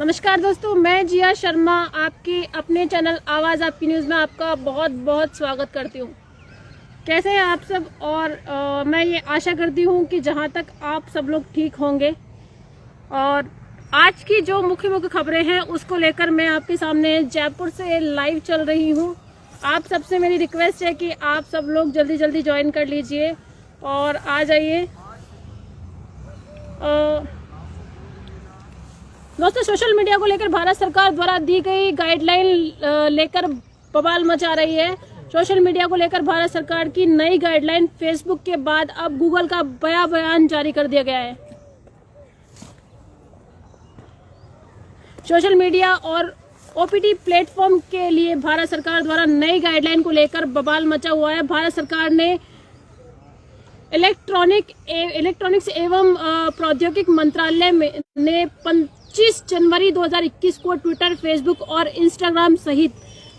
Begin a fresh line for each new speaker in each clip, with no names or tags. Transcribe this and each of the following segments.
नमस्कार दोस्तों, मैं जिया शर्मा आपके अपने चैनल आवाज़ आपकी न्यूज़ में आपका बहुत बहुत स्वागत करती हूँ। कैसे हैं आप सब? और मैं ये आशा करती हूँ कि जहाँ तक आप सब लोग ठीक होंगे। और आज की जो मुख्य खबरें हैं उसको लेकर मैं आपके सामने जयपुर से लाइव चल रही हूँ। आप सबसे मेरी रिक्वेस्ट है कि आप सब लोग जल्दी जल्दी ज्वाइन कर लीजिए और आ जाइए। दोस्तों, सोशल मीडिया को लेकर भारत सरकार द्वारा दी गई गाइडलाइन लेकर बवाल मचा रही है। सोशल मीडिया को लेकर भारत सरकार की नई गाइडलाइन फेसबुक के बाद अब गूगल का बयान जारी कर दिया गया है। सोशल मीडिया और ओटीटी प्लेटफॉर्म के लिए भारत सरकार द्वारा नई गाइडलाइन को लेकर बवाल मचा हुआ है। भारत सरकार ने इलेक्ट्रॉनिक्स एवं प्रौद्योगिक मंत्रालय ने 25 जनवरी 2021 को ट्विटर, फेसबुक और इंस्टाग्राम सहित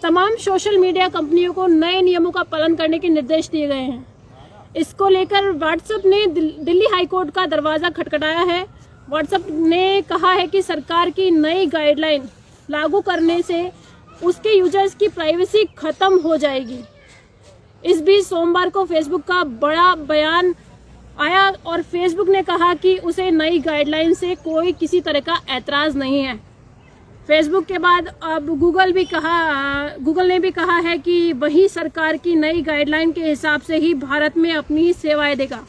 तमाम सोशल मीडिया कंपनियों को नए नियमों का पालन करने के निर्देश दिए गए हैं। इसको लेकर व्हाट्सएप ने दिल्ली हाईकोर्ट का दरवाजा खटखटाया है। व्हाट्सएप ने कहा है कि सरकार की नई गाइडलाइन लागू करने से उसके यूजर्स की प्राइवेसी खत्म हो जाएगी। इस बीच सोमवार को फेसबुक का बड़ा बयान आया और फेसबुक ने कहा कि उसे नई गाइडलाइन से कोई किसी तरह का ऐतराज नहीं है। फेसबुक के बाद अब गूगल ने भी कहा है कि वही सरकार की नई गाइडलाइन के हिसाब से ही भारत में अपनी सेवाएं देगा।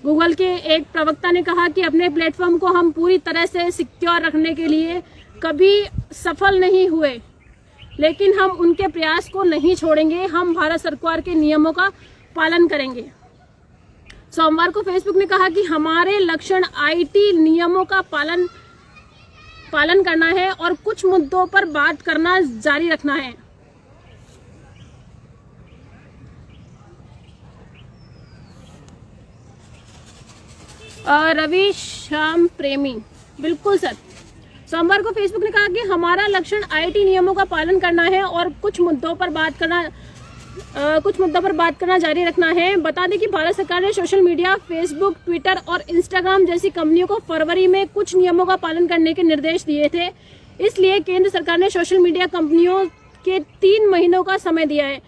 गूगल के एक प्रवक्ता ने कहा कि अपने प्लेटफॉर्म को हम पूरी तरह से सिक्योर रखने के लिए कभी सफल नहीं हुए, लेकिन हम उनके प्रयास को नहीं छोड़ेंगे। हम भारत सरकार के नियमों का पालन करेंगे। सोमवार को फेसबुक ने कहा कि हमारे लक्ष्य आईटी नियमों का पालन करना है और कुछ मुद्दों पर बात करना जारी रखना है। रवि श्याम प्रेमी, बिल्कुल सर। सोमवार को फेसबुक ने कहा कि हमारा लक्ष्य आईटी नियमों का पालन करना है और कुछ मुद्दों पर बात करना जारी रखना है। बता दें कि भारत सरकार ने सोशल मीडिया, फेसबुक, ट्विटर और इंस्टाग्राम जैसी कंपनियों को फरवरी में कुछ नियमों का पालन करने के निर्देश दिए थे। इसलिए केंद्र सरकार ने सोशल मीडिया कंपनियों के 3 महीनों का समय दिया है।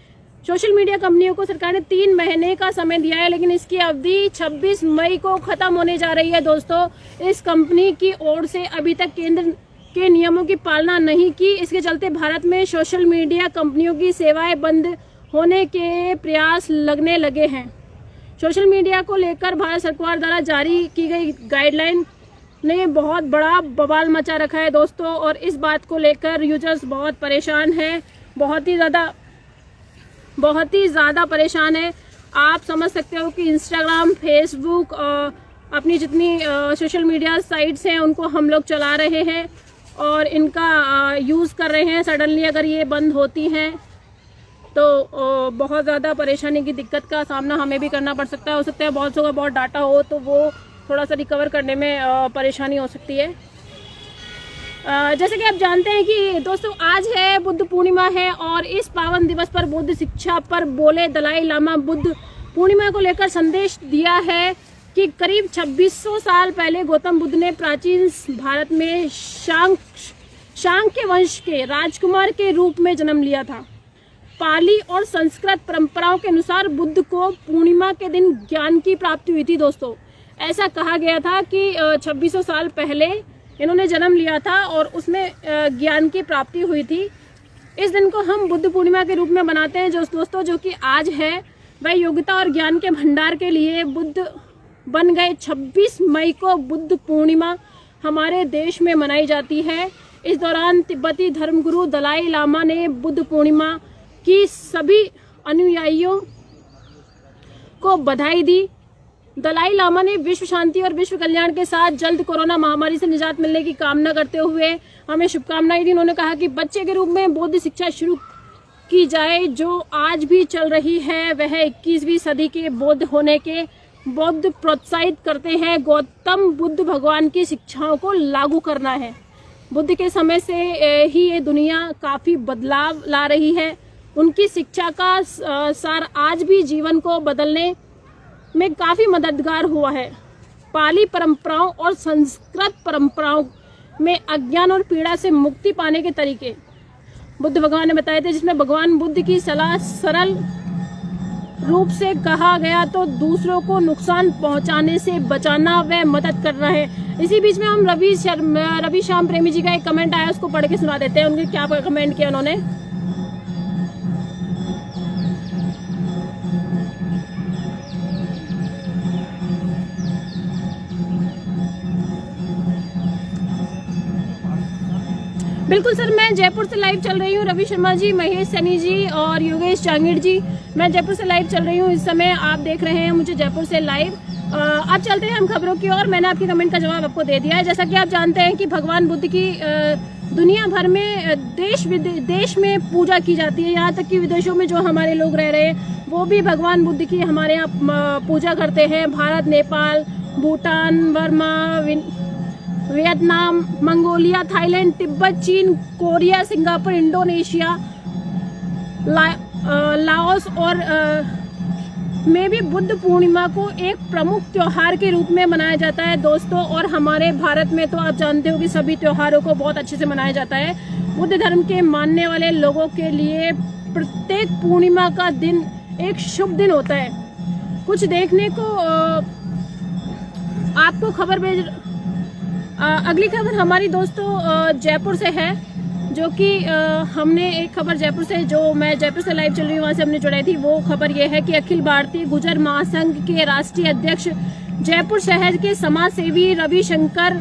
सोशल मीडिया कंपनियों को सरकार ने 3 महीने का समय दिया है, लेकिन इसकी अवधि 26 मई को खत्म होने जा रही है। दोस्तों, इस कंपनी की ओर से अभी तक केंद्र के नियमों की पालना नहीं की। इसके चलते भारत में सोशल मीडिया कंपनियों की सेवाएं बंद होने के प्रयास लगने लगे हैं। सोशल मीडिया को लेकर भारत सरकार द्वारा जारी की गई गाइडलाइन ने बहुत बड़ा बवाल मचा रखा है दोस्तों, और इस बात को लेकर यूजर्स बहुत परेशान हैं, बहुत ही ज़्यादा परेशान है। आप समझ सकते हो कि इंस्टाग्राम, फेसबुक, अपनी जितनी सोशल मीडिया साइट्स हैं उनको हम लोग चला रहे हैं और इनका यूज़ कर रहे हैं। सडनली अगर ये बंद होती हैं तो बहुत ज़्यादा परेशानी की दिक्कत का सामना हमें भी करना पड़ सकता है। हो सकता है बहुत जगह बहुत डाटा हो तो वो थोड़ा सा रिकवर करने में परेशानी हो सकती है। जैसे कि आप जानते हैं कि दोस्तों आज है बुद्ध पूर्णिमा है और इस पावन दिवस पर बुद्ध शिक्षा पर बोले दलाई लामा बुद्ध पूर्णिमा को लेकर संदेश दिया है कि करीब 2600 साल पहले गौतम बुद्ध ने प्राचीन भारत में शाक्य वंश के राजकुमार के रूप में जन्म लिया था। पाली और संस्कृत परंपराओं के अनुसार बुद्ध को पूर्णिमा के दिन ज्ञान की प्राप्ति हुई थी। दोस्तों, ऐसा कहा गया था कि 2600 साल पहले इन्होंने जन्म लिया था और उसमें ज्ञान की प्राप्ति हुई थी। इस दिन को हम बुद्ध पूर्णिमा के रूप में मनाते हैं जो कि आज है। वह योग्यता और ज्ञान के भंडार के लिए बुद्ध बन गए। 26 मई को बुद्ध पूर्णिमा हमारे देश में मनाई जाती है। इस दौरान तिब्बती धर्मगुरु दलाई लामा ने बुद्ध पूर्णिमा की सभी अनुयायियों को बधाई दी। दलाई लामा ने विश्व शांति और विश्व कल्याण के साथ जल्द कोरोना महामारी से निजात मिलने की कामना करते हुए हमें शुभकामनाएं दी। उन्होंने कहा कि बच्चे के रूप में बौद्ध शिक्षा शुरू की जाए जो आज भी चल रही है। वह 21वीं सदी के बौद्ध होने के बौद्ध प्रोत्साहित करते हैं। गौतम बुद्ध भगवान की शिक्षाओं को लागू करना है। बुद्ध के समय से ही ये दुनिया काफ़ी बदलाव ला रही है। उनकी शिक्षा का सार आज भी जीवन को बदलने में काफ़ी मददगार हुआ है। पाली परंपराओं और संस्कृत परंपराओं में अज्ञान और पीड़ा से मुक्ति पाने के तरीके बुद्ध भगवान ने बताए थे, जिसमें भगवान बुद्ध की सलाह सरल रूप से कहा गया तो दूसरों को नुकसान पहुंचाने से बचाना व मदद करना है। इसी बीच में हम रवि श्याम प्रेमी जी का एक कमेंट आया, उसको पढ़ के सुना देते हैं। उनके क्या कमेंट किया उन्होंने। बिल्कुल सर, मैं जयपुर से लाइव चल रही हूँ। रवि शर्मा जी, महेश सैनी जी और योगेश जांगीर जी, मैं जयपुर से लाइव चल रही हूँ। इस समय आप देख रहे हैं मुझे जयपुर से लाइव। अब चलते हैं हम खबरों की ओर। मैंने आपके कमेंट का जवाब आपको दे दिया है। जैसा कि आप जानते हैं कि भगवान बुद्ध की दुनिया भर में देश में पूजा की जाती है। यहाँ तक कि विदेशों में जो हमारे लोग रह रहे हैं वो भी भगवान बुद्ध की हमारे यहाँ पूजा करते हैं। Bharat, Nepal, Bhutan, Burma, Vietnam, Mongolia, Thailand, Tibet, चीन, कोरिया, सिंगापुर, इंडोनेशिया, लाओस और में भी बुद्ध पूर्णिमा को एक प्रमुख त्योहार के रूप में मनाया जाता है दोस्तों। और हमारे भारत में तो आप जानते हो कि सभी त्योहारों को बहुत अच्छे से मनाया जाता है। बुद्ध धर्म के मानने वाले लोगों के लिए प्रत्येक पूर्णिमा का दिन एक शुभ दिन होता है। कुछ देखने को आपको खबर भेज अगली खबर हमारी दोस्तों जयपुर से है, जो कि हमने एक खबर जयपुर से, जो मैं जयपुर से लाइव चल रही हूँ वहाँ से हमने जुड़ाई थी। वो खबर ये है कि अखिल भारतीय गुर्जर महासंघ के राष्ट्रीय अध्यक्ष जयपुर शहर के समाज सेवी रविशंकर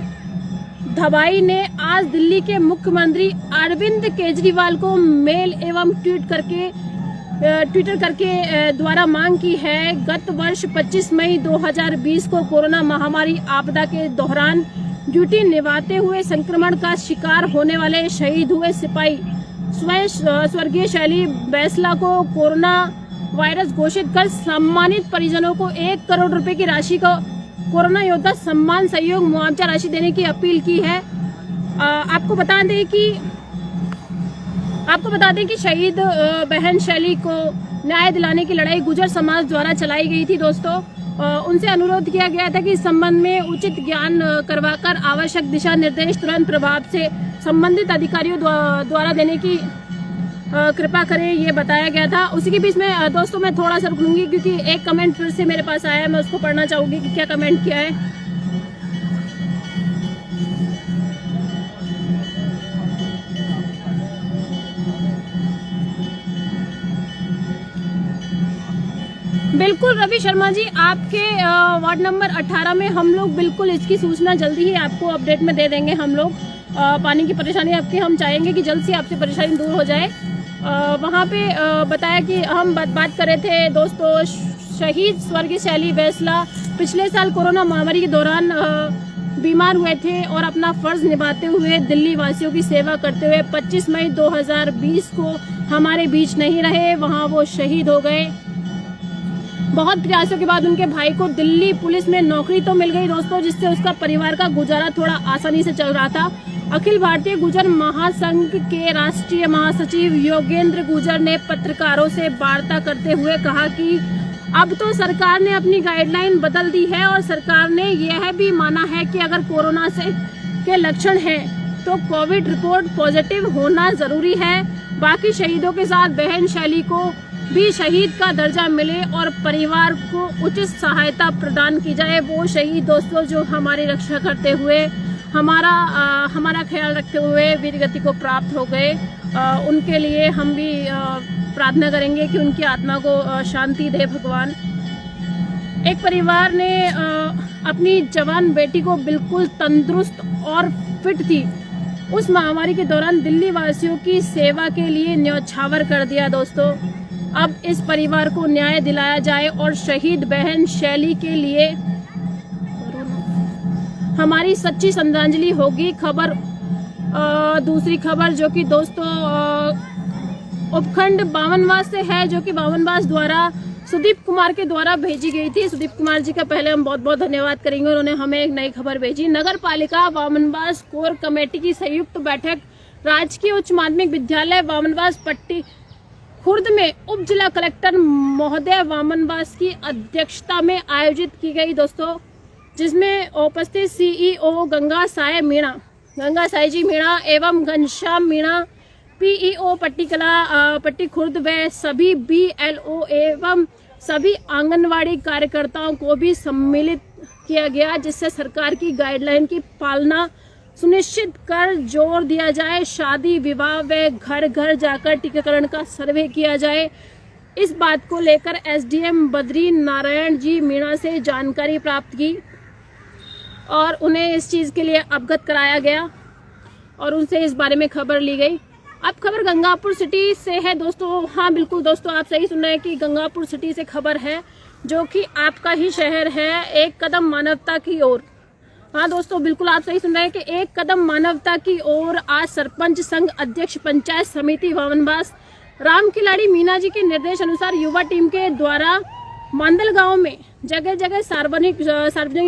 धबाई ने आज दिल्ली के मुख्यमंत्री अरविंद केजरीवाल को मेल एवं ट्विटर करके द्वारा मांग की है। गत वर्ष 25 मई 2020 को कोरोना महामारी आपदा के दौरान ड्यूटी निभाते हुए संक्रमण का शिकार होने वाले शहीद हुए सिपाही स्वर्गीय शैली बैसला को कोरोना वायरस घोषित कर सम्मानित परिजनों को 1 करोड़ रुपए की राशि का कोरोना योद्धा सम्मान सहयोग मुआवजा राशि देने की अपील की है। आपको बता दें कि शहीद बहन शैली को न्याय दिलाने की लड़ाई गुर्जर समाज द्वारा चलाई गई थी दोस्तों। उनसे अनुरोध किया गया था कि इस संबंध में उचित ज्ञान करवाकर आवश्यक दिशा निर्देश तुरंत प्रभाव से संबंधित अधिकारियों द्वारा देने की कृपा करें, ये बताया गया था। उसी के बीच में दोस्तों मैं थोड़ा सा रुक लूंगी क्योंकि एक कमेंट फिर से मेरे पास आया है, मैं उसको पढ़ना चाहूंगी कि क्या कमेंट किया है। बिल्कुल रवि शर्मा जी, आपके वार्ड नंबर 18 में हम लोग बिल्कुल इसकी सूचना जल्दी ही आपको अपडेट में दे देंगे। हम लोग पानी की परेशानी आपकी हम चाहेंगे कि जल्द से आपसे परेशानी दूर हो जाए। वहाँ पे बताया कि हम बात कर रहे थे दोस्तों, शहीद स्वर्गीय शैली बैसला पिछले साल कोरोना महामारी के दौरान बीमार हुए थे और अपना फर्ज निभाते हुए दिल्ली वासियों की सेवा करते हुए 25 मई 2020 को हमारे बीच नहीं रहे, वहाँ वो शहीद हो गए। बहुत प्रयासों के बाद उनके भाई को दिल्ली पुलिस में नौकरी तो मिल गई दोस्तों, जिससे उसका परिवार का गुजारा थोड़ा आसानी से चल रहा था। अखिल भारतीय गुर्जर महासंघ के राष्ट्रीय महासचिव योगेंद्र गुर्जर ने पत्रकारों से वार्ता करते हुए कहा कि अब तो सरकार ने अपनी गाइडलाइन बदल दी है और सरकार ने यह भी माना है कि अगर कोरोना के लक्षण हैं तो कोविड रिपोर्ट पॉजिटिव होना जरूरी है। बाकी शहीदों के साथ बहन शैली को भी शहीद का दर्जा मिले और परिवार को उचित सहायता प्रदान की जाए। वो शहीद दोस्तों जो हमारी रक्षा करते हुए हमारा ख्याल रखते हुए वीरगति को प्राप्त हो गए, उनके लिए हम भी प्रार्थना करेंगे कि उनकी आत्मा को शांति दे भगवान। एक परिवार ने अपनी जवान बेटी को बिल्कुल तंदुरुस्त और फिट थी उस महामारी के दौरान दिल्ली वासियों की सेवा के लिए न्यौछावर कर दिया दोस्तों। अब इस परिवार को न्याय दिलाया जाए और शहीद बहन शैली के लिए हमारी सच्ची श्रद्धांजलि होगी। दूसरी खबर जो कि दोस्तों उपखंड बावनवास से है, जो कि बावनवास द्वारा सुदीप कुमार के द्वारा भेजी गई थी। सुदीप कुमार जी का पहले हम बहुत बहुत धन्यवाद करेंगे, उन्होंने हमें एक नई खबर भेजी। नगर पालिका बावनवास कोर कमेटी की संयुक्त बैठक राजकीय उच्च माध्यमिक विद्यालय बावनवास पट्टी खुर्द में उप जिला कलेक्टर महोदय बावनवास की अध्यक्षता में आयोजित की गई दोस्तों, जिसमें उपस्थित सीईओ गंगा साय मीणा, गंगा साईजी मीणा एवं घनश्याम मीणा पीईओ पट्टी खुर्द व सभी BLO एवं सभी आंगनवाड़ी कार्यकर्ताओं को भी सम्मिलित किया गया, जिससे सरकार की गाइडलाइन की पालना सुनिश्चित कर जोर दिया जाए। शादी विवाह व घर घर जाकर टीकाकरण का सर्वे किया जाए। इस बात को लेकर SDM बद्री नारायण जी मीणा से जानकारी प्राप्त की और उन्हें इस चीज़ के लिए अवगत कराया गया और उनसे इस बारे में खबर ली गई। अब खबर गंगापुर सिटी से है दोस्तों। हाँ बिल्कुल दोस्तों, आप सही सुन रहे हैं कि गंगापुर सिटी से खबर है, जो कि आपका ही शहर है। एक कदम मानवता की ओर। हाँ दोस्तों, बिल्कुल आप सही सुन रहे हैं कि एक कदम मानवता की ओर। आज सरपंच संघ अध्यक्ष पंचायत समिति भवनवास राम खिलाड़ी मीना जी के निर्देश अनुसार युवा टीम के द्वारा मांदल गांव में जगह जगह सार्वजनिक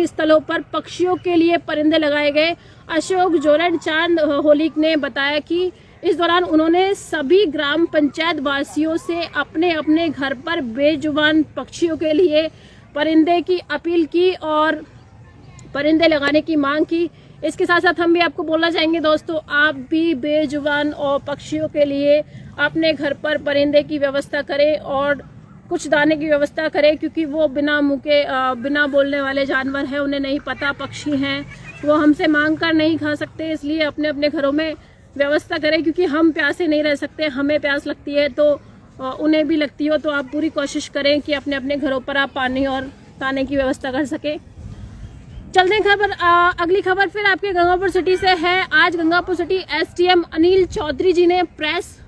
स्थलों पर पक्षियों के लिए परिंदे लगाए गए। अशोक जोरन चांद होलिक ने बताया कि इस दौरान उन्होंने सभी ग्राम पंचायत वासियों से अपने अपने घर पर बेजुबान पक्षियों के लिए परिंदे की अपील की और परिंदे लगाने की मांग की। इसके साथ साथ हम भी आपको बोलना चाहेंगे दोस्तों, आप भी बेजुबान और पक्षियों के लिए अपने घर पर परिंदे की व्यवस्था करें और कुछ दाने की व्यवस्था करें, क्योंकि वो बिना मुँह के बिना बोलने वाले जानवर हैं, उन्हें नहीं पता पक्षी हैं, वो हमसे मांग कर नहीं खा सकते। इसलिए अपने अपने घरों में व्यवस्था करें, क्योंकि हम प्यासे नहीं रह सकते, हमें प्यास लगती है तो उन्हें भी लगती हो। तो आप पूरी कोशिश करें कि अपने अपने घरों पर आप पानी और दाने की व्यवस्था कर सके। चलते हैं खबर, अगली खबर फिर आपके गंगापुर सिटी से है। आज गंगापुर सिटी SDM अनिल चौधरी जी ने प्रेस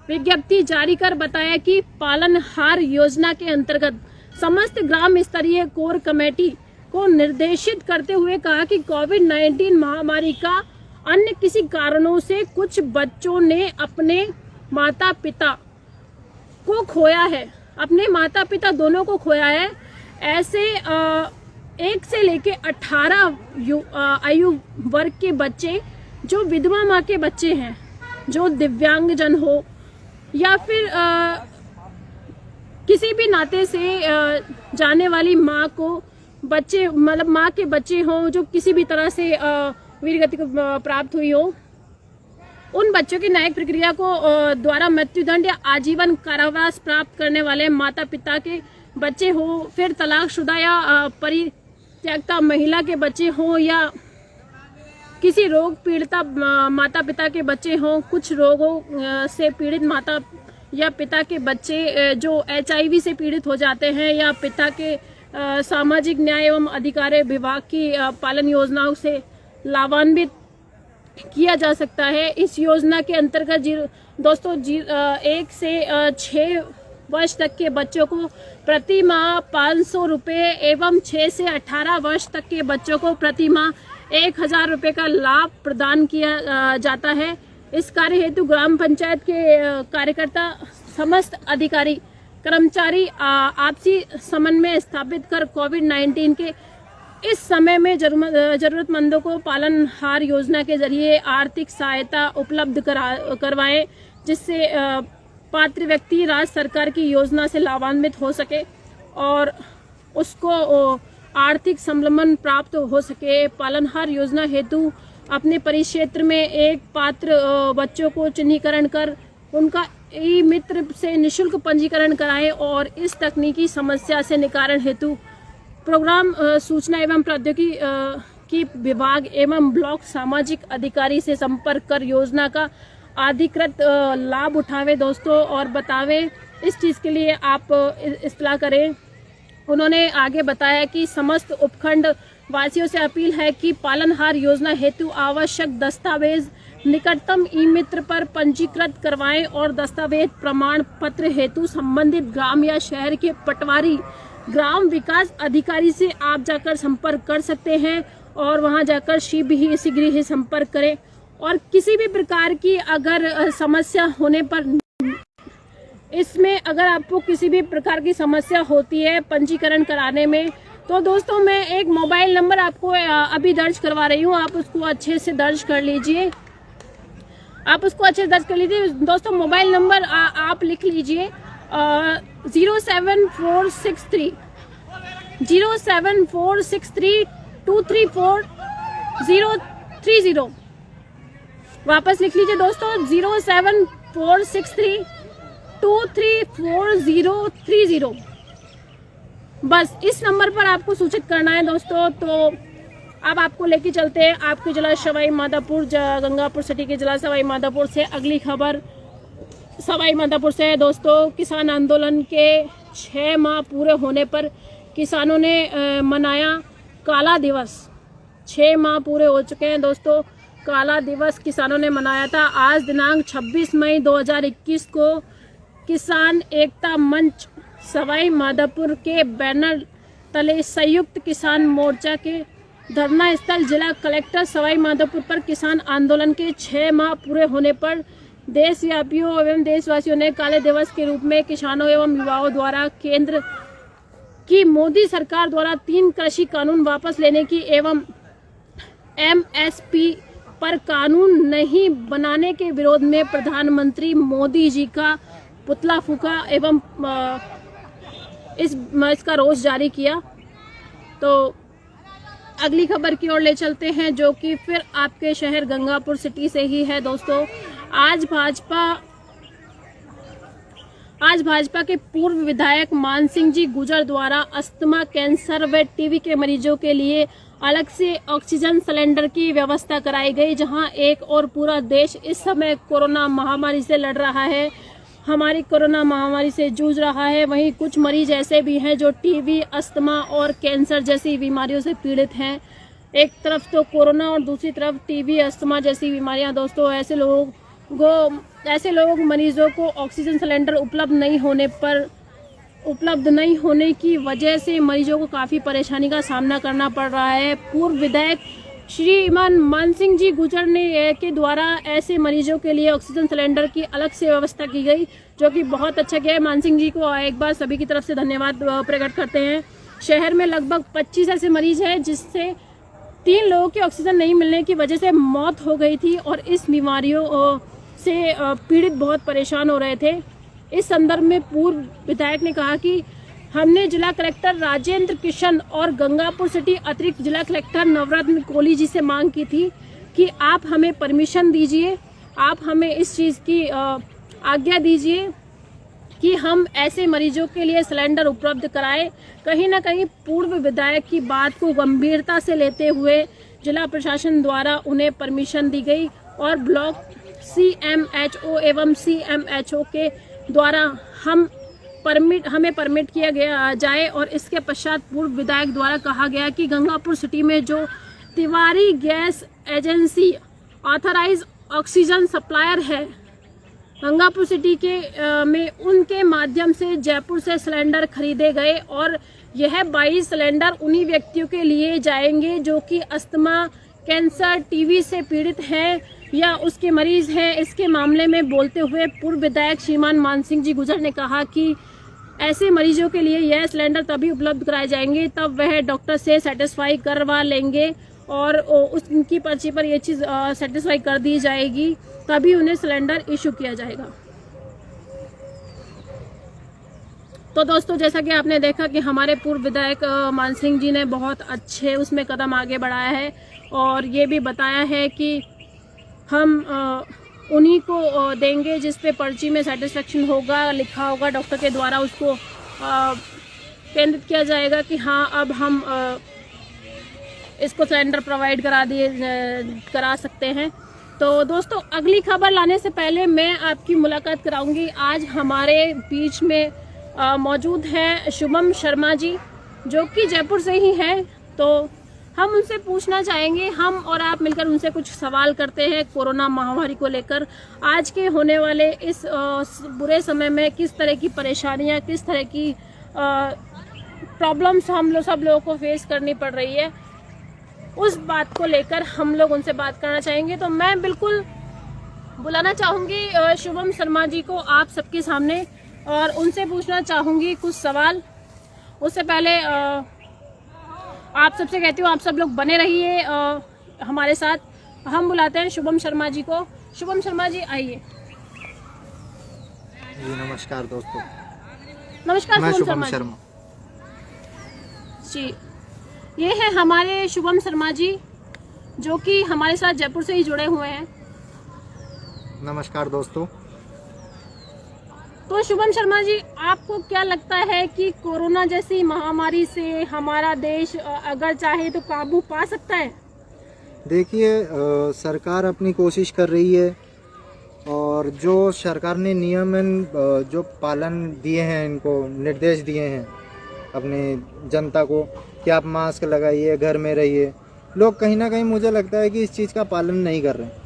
विज्ञप्ति जारी कर बताया कि पालनहार योजना के अंतर्गत समस्त ग्राम स्तरीय कोर कमेटी को निर्देशित करते हुए कहा कि कोविड-19 महामारी का अन्य किसी कारणों से कुछ बच्चों ने अपने माता पिता को खोया है, अपने माता पिता दोनों को खोया है। ऐसे 1 से लेके 18 आयु वर्ग के बच्चे, जो विधवा माँ के बच्चे हैं, जो दिव्यांगजन हो या फिर किसी भी नाते से जाने वाली माँ को बच्चे, मतलब माँ के बच्चे हों जो किसी भी तरह से वीरगति को प्राप्त हुई हो, उन बच्चों की न्यायिक प्रक्रिया को द्वारा मृत्युदंड या आजीवन कारावास प्राप्त करने वाले माता पिता के बच्चे हो, फिर तलाकशुदा या परित्यक्ता महिला के बच्चे हों या किसी रोग पीड़िता माता पिता के बच्चे हों, कुछ रोगों से पीड़ित माता या पिता के बच्चे जो HIV से पीड़ित हो जाते हैं, या पिता के सामाजिक न्याय एवं अधिकारी विभाग की पालन योजनाओं से लाभान्वित किया जा सकता है। इस योजना के अंतर्गत दोस्तों 1 से 6 वर्ष तक के बच्चों को प्रति माह 500 रुपये एवं 6 से 18 वर्ष तक के बच्चों को प्रति माह 1000 रुपये का लाभ प्रदान किया जाता है। इस कार्य हेतु ग्राम पंचायत के कार्यकर्ता समस्त अधिकारी कर्मचारी आपसी समन्वय स्थापित कर कोविड-19 के इस समय में जरूरतमंदों को पालनहार योजना के जरिए आर्थिक सहायता उपलब्ध करवाएं, जिससे पात्र व्यक्ति राज्य सरकार की योजना से लाभान्वित हो सके और उसको आर्थिक संबलन प्राप्त हो सके। पालनहार योजना हेतु अपने परिक्षेत्र में एक पात्र बच्चों को चिन्हीकरण कर उनका ई-मित्र से निशुल्क पंजीकरण कराएं और इस तकनीकी समस्या से निवारण हेतु प्रोग्राम सूचना एवं प्रौद्योगिकी विभाग एवं ब्लॉक सामाजिक अधिकारी से संपर्क कर योजना का अधिकृत लाभ उठावे दोस्तों और बतावें। इस चीज़ के लिए आप इत्तला करें। उन्होंने आगे बताया कि समस्त उपखंड वासियों से अपील है कि पालनहार योजना हेतु आवश्यक दस्तावेज निकटतम ई-मित्र पर पंजीकृत करवाएं और दस्तावेज प्रमाण पत्र हेतु संबंधित ग्राम या शहर के पटवारी ग्राम विकास अधिकारी से आप जाकर संपर्क कर सकते हैं और वहां जाकर शीघ्र ही संपर्क करें। और किसी भी प्रकार की अगर समस्या होने पर, इसमें अगर आपको किसी भी प्रकार की समस्या होती है पंजीकरण कराने में, तो दोस्तों मैं एक मोबाइल नंबर आपको अभी दर्ज करवा रही हूँ, आप उसको अच्छे से दर्ज कर लीजिए। दोस्तों मोबाइल नंबर आप लिख लीजिए 07463 234 030 वापस लिख लीजिए दोस्तों, 07463234030। बस इस नंबर पर आपको सूचित करना है दोस्तों। तो अब आपको लेके चलते हैं आपके जिला सवाई माधोपुर, गंगापुर सिटी के जिला सवाई माधोपुर से। अगली खबर सवाई माधोपुर से है दोस्तों। किसान आंदोलन के 6 माह पूरे होने पर किसानों ने मनाया काला दिवस। 6 माह पूरे हो चुके हैं दोस्तों। काला दिवस किसानों ने मनाया था। आज दिनांक 26 मई 2021 को किसान एकता मंच सवाई माधोपुर के बैनर तले संयुक्त किसान मोर्चा के धरना स्थल जिला कलेक्टर सवाई माधोपुर पर किसान आंदोलन के 6 माह पूरे होने पर देशव्यापियों एवं देशवासियों ने काले दिवस के रूप में किसानों एवं युवाओं द्वारा केंद्र की मोदी सरकार द्वारा 3 कृषि कानून वापस लेने की एवं MSP पर कानून नहीं बनाने के विरोध में प्रधानमंत्री मोदी जी का पुतला फूंका एवं इसका रोष जारी किया। तो अगली खबर की ओर ले चलते हैं, जो कि फिर आपके शहर गंगापुर सिटी से ही है दोस्तों। आज भाजपा के पूर्व विधायक मान सिंह जी गुजर द्वारा अस्थमा, कैंसर व टीबी के मरीजों के लिए अलग से ऑक्सीजन सिलेंडर की व्यवस्था कराई गई। जहां एक और पूरा देश इस समय कोरोना महामारी से लड़ रहा है, हमारी कोरोना महामारी से जूझ रहा है, वहीं कुछ मरीज ऐसे भी हैं जो टीबी, अस्थमा और कैंसर जैसी बीमारियों से पीड़ित हैं। एक तरफ तो कोरोना और दूसरी तरफ टीबी, अस्थमा जैसी बीमारियां दोस्तों। ऐसे लोग मरीजों को ऑक्सीजन सिलेंडर उपलब्ध नहीं होने की वजह से मरीजों को काफ़ी परेशानी का सामना करना पड़ रहा है। पूर्व विधायक श्रीमान मान सिंह जी गुजर के द्वारा ऐसे मरीजों के लिए ऑक्सीजन सिलेंडर की अलग से व्यवस्था की गई, जो कि बहुत अच्छा किया है। मान सिंह जी को एक बार सभी की तरफ से धन्यवाद प्रकट करते हैं। शहर में लगभग 25 ऐसे मरीज हैं जिससे 3 लोगों की ऑक्सीजन नहीं मिलने की वजह से मौत हो गई थी और इस बीमारियों से पीड़ित बहुत परेशान हो रहे थे। इस संदर्भ में पूर्व विधायक ने कहा कि हमने जिला कलेक्टर राजेंद्र किशन और गंगापुर सिटी अतिरिक्त जिला कलेक्टर नवरत्न कोहली जी से मांग की थी कि आप हमें परमिशन दीजिए, आप हमें इस चीज़ की आज्ञा दीजिए कि हम ऐसे मरीजों के लिए सिलेंडर उपलब्ध कराएं। कहीं ना कहीं पूर्व विधायक की बात को गंभीरता से लेते हुए जिला प्रशासन द्वारा उन्हें परमिशन दी गई और ब्लॉक CMHO एवं CMHO के द्वारा हमें परमिट किया गया जाए। और इसके पश्चात पूर्व विधायक द्वारा कहा गया कि गंगापुर सिटी में जो Tiwari gas agency authorise oxygen supplier है गंगापुर सिटी के में, उनके माध्यम से जयपुर से सिलेंडर खरीदे गए और यह 22 सिलेंडर उन्हीं व्यक्तियों के लिए जाएंगे जो कि अस्थमा, कैंसर, टीबी से पीड़ित हैं या उसके मरीज हैं। इसके मामले में बोलते हुए पूर्व विधायक श्रीमान मान सिंह जी गुजर ने कहा कि ऐसे मरीजों के लिए यह सिलेंडर तभी उपलब्ध कराए जाएंगे तब वह डॉक्टर से सेटिस्फाई करवा लेंगे और उनकी पर्ची पर यह चीज़ सेटिस्फाई कर दी जाएगी, तभी उन्हें सिलेंडर इशू किया जाएगा। तो दोस्तों, जैसा कि आपने देखा कि हमारे पूर्व विधायक मान सिंह जी ने बहुत अच्छे उसमें कदम आगे बढ़ाया है और ये भी बताया है कि हम उन्हीं को देंगे जिस पे पर्ची में सेटिस्फेक्शन होगा, लिखा होगा डॉक्टर के द्वारा, उसको केंद्रित किया जाएगा कि हाँ अब हम इसको सिलेंडर प्रोवाइड करा सकते हैं। तो दोस्तों, अगली खबर लाने से पहले मैं आपकी मुलाकात कराऊंगी। आज हमारे बीच में मौजूद हैं शुभम शर्मा जी, जो कि जयपुर से ही हैं। तो हम उनसे पूछना चाहेंगे, हम और आप मिलकर उनसे कुछ सवाल करते हैं कोरोना महामारी को लेकर। आज के होने वाले इस बुरे समय में किस तरह की परेशानियां, किस तरह की प्रॉब्लम्स सब लोगों को फेस करनी पड़ रही है, उस बात को लेकर हम लोग उनसे बात करना चाहेंगे। तो मैं बिल्कुल बुलाना चाहूँगी शुभम शर्मा जी को आप सबके सामने और उनसे पूछना चाहूँगी कुछ सवाल। उससे पहले आप सबसे कहती हूँ आप सब लोग बने रहिए हमारे साथ। हम बुलाते हैं शुभम शर्मा जी को। शुभम शर्मा जी आइए।
जी नमस्कार दोस्तों।
नमस्कार।
मैं शुभम शर्मा
जी, ये है हमारे शुभम शर्मा जी, जो कि हमारे साथ जयपुर से ही जुड़े हुए हैं।
नमस्कार दोस्तों।
तो शुभम शर्मा जी, आपको क्या लगता है कि कोरोना जैसी महामारी से हमारा देश अगर चाहे तो काबू पा सकता है?
देखिए, सरकार अपनी कोशिश कर रही है और जो सरकार ने नियम जो पालन दिए हैं, इनको निर्देश दिए हैं अपने जनता को कि आप मास्क लगाइए, घर में रहिए, लोग कहीं ना कहीं मुझे लगता है कि इस चीज़ का पालन नहीं कर रहे।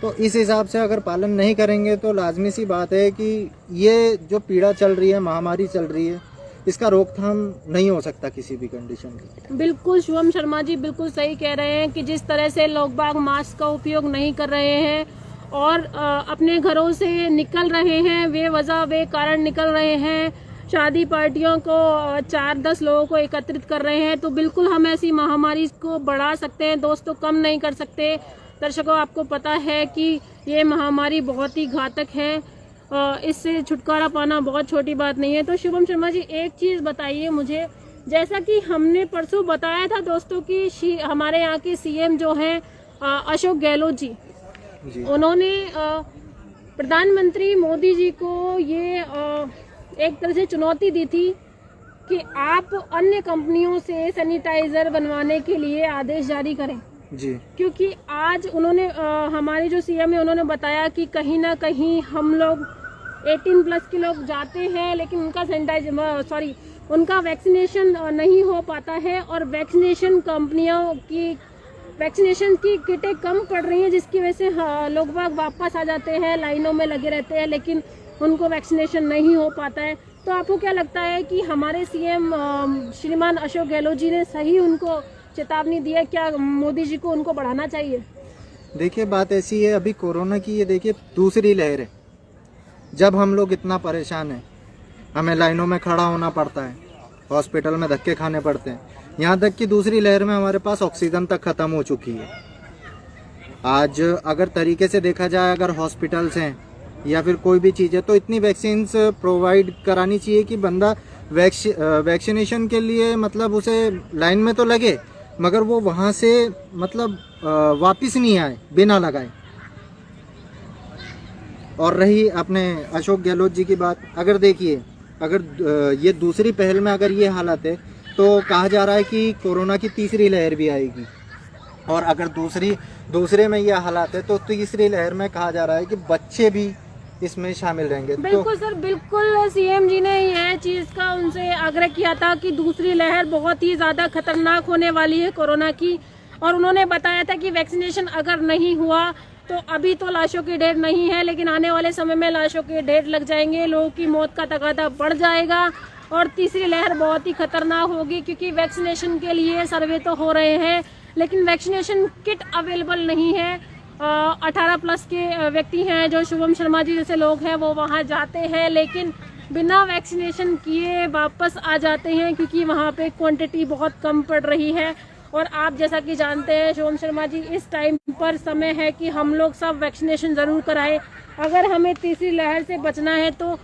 तो इस हिसाब से अगर पालन नहीं करेंगे तो लाजमी सी बात है कि ये जो पीड़ा चल रही है, महामारी चल रही है, इसका रोकथाम नहीं हो सकता किसी भी कंडीशन में।
बिल्कुल शुभम शर्मा जी, बिल्कुल सही कह रहे हैं कि जिस तरह से लोग बाग मास्क का उपयोग नहीं कर रहे हैं और अपने घरों से निकल रहे हैं, वे कारण निकल रहे हैं, शादी पार्टियों को 4-10 लोगों को एकत्रित कर रहे हैं, तो बिल्कुल हम ऐसी महामारी को बढ़ा सकते हैं दोस्तों, कम नहीं कर सकते। दर्शकों, आपको पता है कि ये महामारी बहुत ही घातक है, इससे छुटकारा पाना बहुत छोटी बात नहीं है। तो शुभम शर्मा जी, एक चीज़ बताइए मुझे, जैसा कि हमने परसों बताया था दोस्तों कि हमारे यहाँ के सीएम जो हैं अशोक गहलोत जी, उन्होंने प्रधानमंत्री मोदी जी को ये एक तरह से चुनौती दी थी कि आप अन्य कंपनियों से सैनिटाइजर बनवाने के लिए आदेश जारी करें
जी।
क्योंकि आज उन्होंने हमारे जो सीएम है उन्होंने बताया कि कहीं ना कहीं हम लोग 18+ के लोग जाते हैं लेकिन उनका वैक्सीनेशन नहीं हो पाता है और वैक्सीनेशन कंपनियों की वैक्सीनेशन की किटें कम पड़ रही हैं, जिसकी वजह से लोग वापस आ जाते हैं, लाइनों में लगे रहते हैं, लेकिन उनको वैक्सीनेशन नहीं हो पाता है। तो आपको क्या लगता है कि हमारे सीएम श्रीमान अशोक गहलोत जी ने सही उनको चेतावनी दी है? क्या मोदी जी को उनको बढ़ाना चाहिए?
देखिए, बात ऐसी है, अभी कोरोना की ये देखिए दूसरी लहर है। जब हम लोग इतना परेशान हैं, हमें लाइनों में खड़ा होना पड़ता है, हॉस्पिटल में धक्के खाने पड़ते हैं, यहाँ तक कि दूसरी लहर में हमारे पास ऑक्सीजन तक ख़त्म हो चुकी है। आज अगर तरीके से देखा जाए, अगर हॉस्पिटल्स हैं या फिर कोई भी चीज़ है, तो इतनी वैक्सीन्स प्रोवाइड करानी चाहिए कि बंदा वैक्सीनेशन के लिए मतलब उसे लाइन में तो लगे मगर वो वहाँ से मतलब वापस नहीं आए बिना लगाए। और रही अपने अशोक गहलोत जी की बात, अगर देखिए, अगर ये दूसरी पहल में अगर ये हालत है तो कहा जा रहा है कि कोरोना की तीसरी लहर भी आएगी, और अगर दूसरे में ये हालात है तो तीसरी लहर में कहा जा रहा है कि बच्चे भी इसमें शामिल रहेंगे।
बिल्कुल सर, बिल्कुल सीएम जी ने यह चीज़ का उनसे आग्रह किया था कि दूसरी लहर बहुत ही ज़्यादा खतरनाक होने वाली है कोरोना की, और उन्होंने बताया था कि वैक्सीनेशन अगर नहीं हुआ तो अभी तो लाशों की ढेर नहीं है, लेकिन आने वाले समय में लाशों के ढेर लग जाएंगे, लोगों की मौत का तकादा बढ़ जाएगा और तीसरी लहर बहुत ही खतरनाक होगी, क्योंकि वैक्सीनेशन के लिए सर्वे तो हो रहे हैं लेकिन वैक्सीनेशन किट अवेलेबल नहीं है। 18+ के व्यक्ति हैं जो शुभम शर्मा जी जैसे लोग हैं, वो वहाँ जाते हैं लेकिन बिना वैक्सीनेशन किए वापस आ जाते हैं, क्योंकि वहाँ पे क्वांटिटी बहुत कम पड़ रही है। और आप जैसा कि जानते हैं शुभम शर्मा जी, इस टाइम पर समय है कि हम लोग सब वैक्सीनेशन ज़रूर कराएं। अगर हमें तीसरी लहर से बचना है तो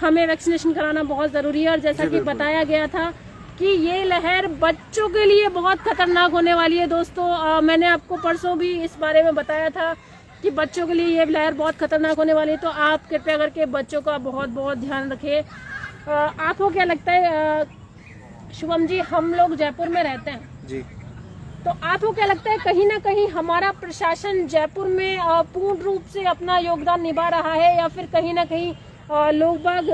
हमें वैक्सीनेशन कराना बहुत ज़रूरी है। और जैसा कि बताया गया था कि ये लहर बच्चों के लिए बहुत खतरनाक होने वाली है दोस्तों। मैंने आपको परसों भी इस बारे में बताया था कि बच्चों के लिए ये लहर बहुत खतरनाक होने वाली है, तो आप कृपया करके बच्चों का बहुत बहुत ध्यान रखें। आपको क्या लगता है शुभम जी, हम लोग जयपुर में रहते हैं
जी,
तो आपको क्या लगता है कहीं ना कहीं हमारा प्रशासन जयपुर में पूर्ण रूप से अपना योगदान निभा रहा है, या फिर कहीं ना कहीं लोग बाग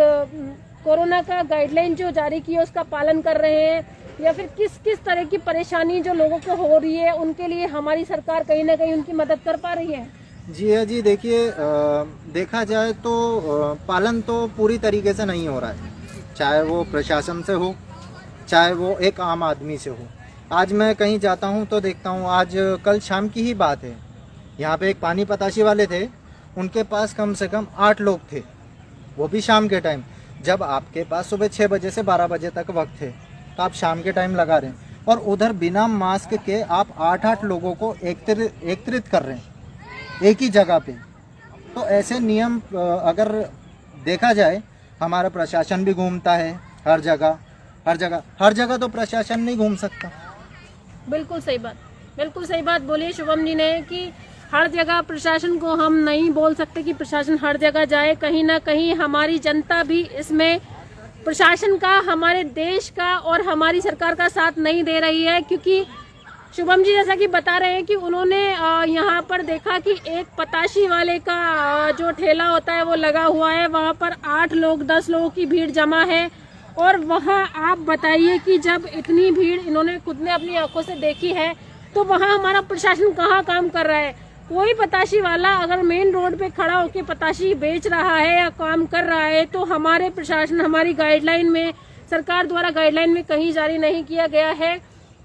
कोरोना का गाइडलाइन जो जारी की है उसका पालन कर रहे हैं, या फिर किस किस तरह की परेशानी जो लोगों को हो रही है उनके लिए हमारी सरकार कहीं ना कहीं उनकी मदद कर पा रही है?
जी हाँ जी, देखिए, देखा जाए तो पालन तो पूरी तरीके से नहीं हो रहा है, चाहे वो प्रशासन से हो चाहे वो एक आम आदमी से हो। आज मैं कहीं जाता हूँ तो देखता हूँ, आज कल शाम की ही बात है, यहाँ पे एक पानी पताशी वाले थे, उनके पास कम से कम 8 लोग थे, वो भी शाम के टाइम। जब आपके पास सुबह 6 बजे से 12 बजे तक वक्त है तो आप शाम के टाइम लगा रहे हैं, और उधर बिना मास्क के आप 8-8 लोगों को एकत्रित कर रहे हैं एक ही जगह पे। तो ऐसे नियम अगर देखा जाए, हमारा प्रशासन भी घूमता है हर जगह तो प्रशासन नहीं घूम सकता।
बिल्कुल सही बात बोली शुभम जी ने कि हर जगह प्रशासन को हम नहीं बोल सकते कि प्रशासन हर जगह जाए, कहीं ना कहीं हमारी जनता भी इसमें प्रशासन का, हमारे देश का और हमारी सरकार का साथ नहीं दे रही है। क्योंकि शुभम जी जैसा कि बता रहे हैं कि उन्होंने यहाँ पर देखा कि एक पताशी वाले का जो ठेला होता है वो लगा हुआ है, वहाँ पर 8 लोग 10 लोगों की भीड़ जमा है। और वहाँ आप बताइए कि जब इतनी भीड़ इन्होंने खुद ने अपनी आंखों से देखी है तो वहाँ हमारा प्रशासन कहाँ काम कर रहा है। कोई पताशी वाला अगर मेन रोड पे खड़ा होकर पताशी बेच रहा है या काम कर रहा है तो हमारे प्रशासन, हमारी गाइडलाइन में, सरकार द्वारा गाइडलाइन में कहीं जारी नहीं किया गया है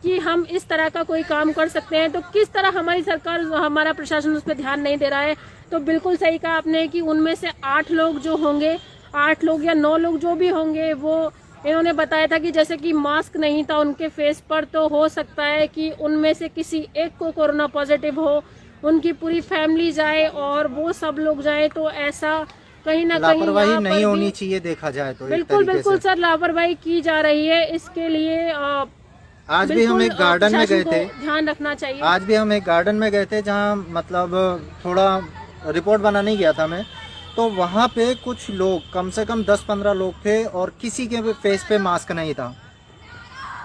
कि हम इस तरह का कोई काम कर सकते हैं। तो किस तरह हमारी सरकार, हमारा प्रशासन उस पर ध्यान नहीं दे रहा है। तो बिल्कुल सही कहा आपने कि उनमें से 8 लोग जो होंगे, 8 लोग या 9 लोग जो भी होंगे, वो इन्होंने बताया था कि जैसे कि मास्क नहीं था उनके फेस पर, तो हो सकता है कि उनमें से किसी एक को कोरोना पॉजिटिव हो, उनकी पूरी फैमिली जाए और वो सब लोग जाए। तो ऐसा कहीं ना कहीं
लापरवाही नहीं होनी चाहिए देखा जाए तो।
बिल्कुल बिल्कुल सर, लापरवाही की जा रही है। इसके लिए
आज भी हम एक गार्डन में गए थे,
ध्यान रखना चाहिए।
आज भी हम एक गार्डन में गए थे जहाँ मतलब थोड़ा रिपोर्ट बनाने गया था मैं, तो वहाँ पे कुछ लोग, कम से कम 10-15 लोग थे और किसी के भी फेस पे मास्क नहीं था।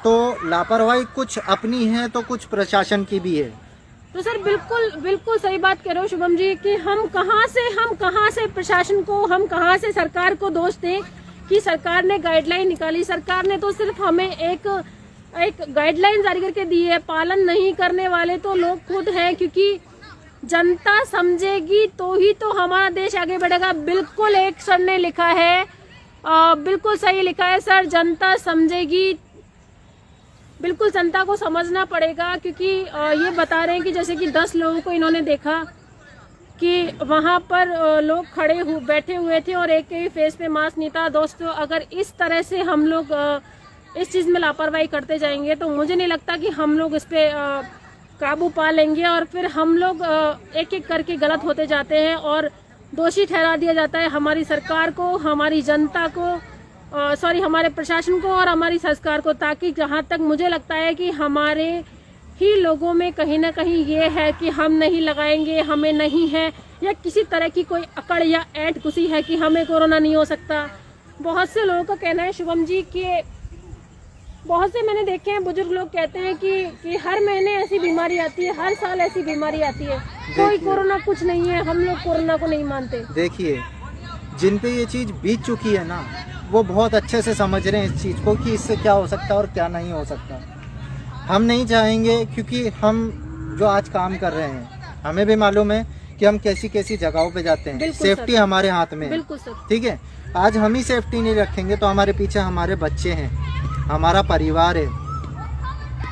तो लापरवाही कुछ अपनी है तो कुछ प्रशासन की भी है।
तो सर बिल्कुल बिल्कुल सही बात कह रहे हो शुभम जी कि हम कहाँ से प्रशासन को, हम कहाँ से सरकार को दोष दें कि सरकार ने गाइडलाइन निकाली। सरकार ने तो सिर्फ हमें एक गाइडलाइन जारी करके दी है, पालन नहीं करने वाले तो लोग खुद हैं। क्योंकि जनता समझेगी तो ही तो हमारा देश आगे बढ़ेगा। बिल्कुल एक सर ने लिखा है, बिल्कुल सही लिखा है सर, जनता समझेगी। बिल्कुल जनता को समझना पड़ेगा। क्योंकि ये बता रहे हैं कि जैसे कि 10 लोगों को इन्होंने देखा कि वहाँ पर लोग बैठे हुए थे और एक के फेस पे मास्क नहीं था। दोस्तों, अगर इस तरह से हम लोग इस चीज़ में लापरवाही करते जाएंगे तो मुझे नहीं लगता कि हम लोग इस पे काबू पा लेंगे। और फिर हम लोग एक एक करके गलत होते जाते हैं और दोषी ठहरा दिया जाता है हमारी सरकार को, हमारी जनता को, हमारे प्रशासन को और हमारी सरकार को। ताकि जहाँ तक मुझे लगता है कि हमारे ही लोगों में कहीं ना कहीं ये है कि हम नहीं लगाएंगे, हमें नहीं है, या किसी तरह की कोई अकड़ या ऐंठ घुसी है कि हमें कोरोना नहीं हो सकता। बहुत से लोगों का कहना है शुभम जी कि बहुत से मैंने देखे हैं बुजुर्ग लोग कहते हैं कि हर महीने ऐसी बीमारी आती है, हर साल ऐसी बीमारी आती है, कोई कोरोना कुछ नहीं है, हम लोग कोरोना को नहीं मानते।
देखिए, जिन पे ये चीज़ बीत चुकी है ना, वो बहुत अच्छे से समझ रहे हैं इस चीज़ को कि इससे क्या हो सकता है और क्या नहीं हो सकता। हम नहीं चाहेंगे, क्योंकि हम जो आज काम कर रहे हैं हमें भी मालूम है कि हम कैसी कैसी जगहों पे जाते हैं। सेफ्टी हमारे हाथ में है।
बिल्कुल सर, ठीक
है। आज हम ही सेफ्टी नहीं रखेंगे तो हमारे पीछे हमारे बच्चे हैं, हमारा परिवार है।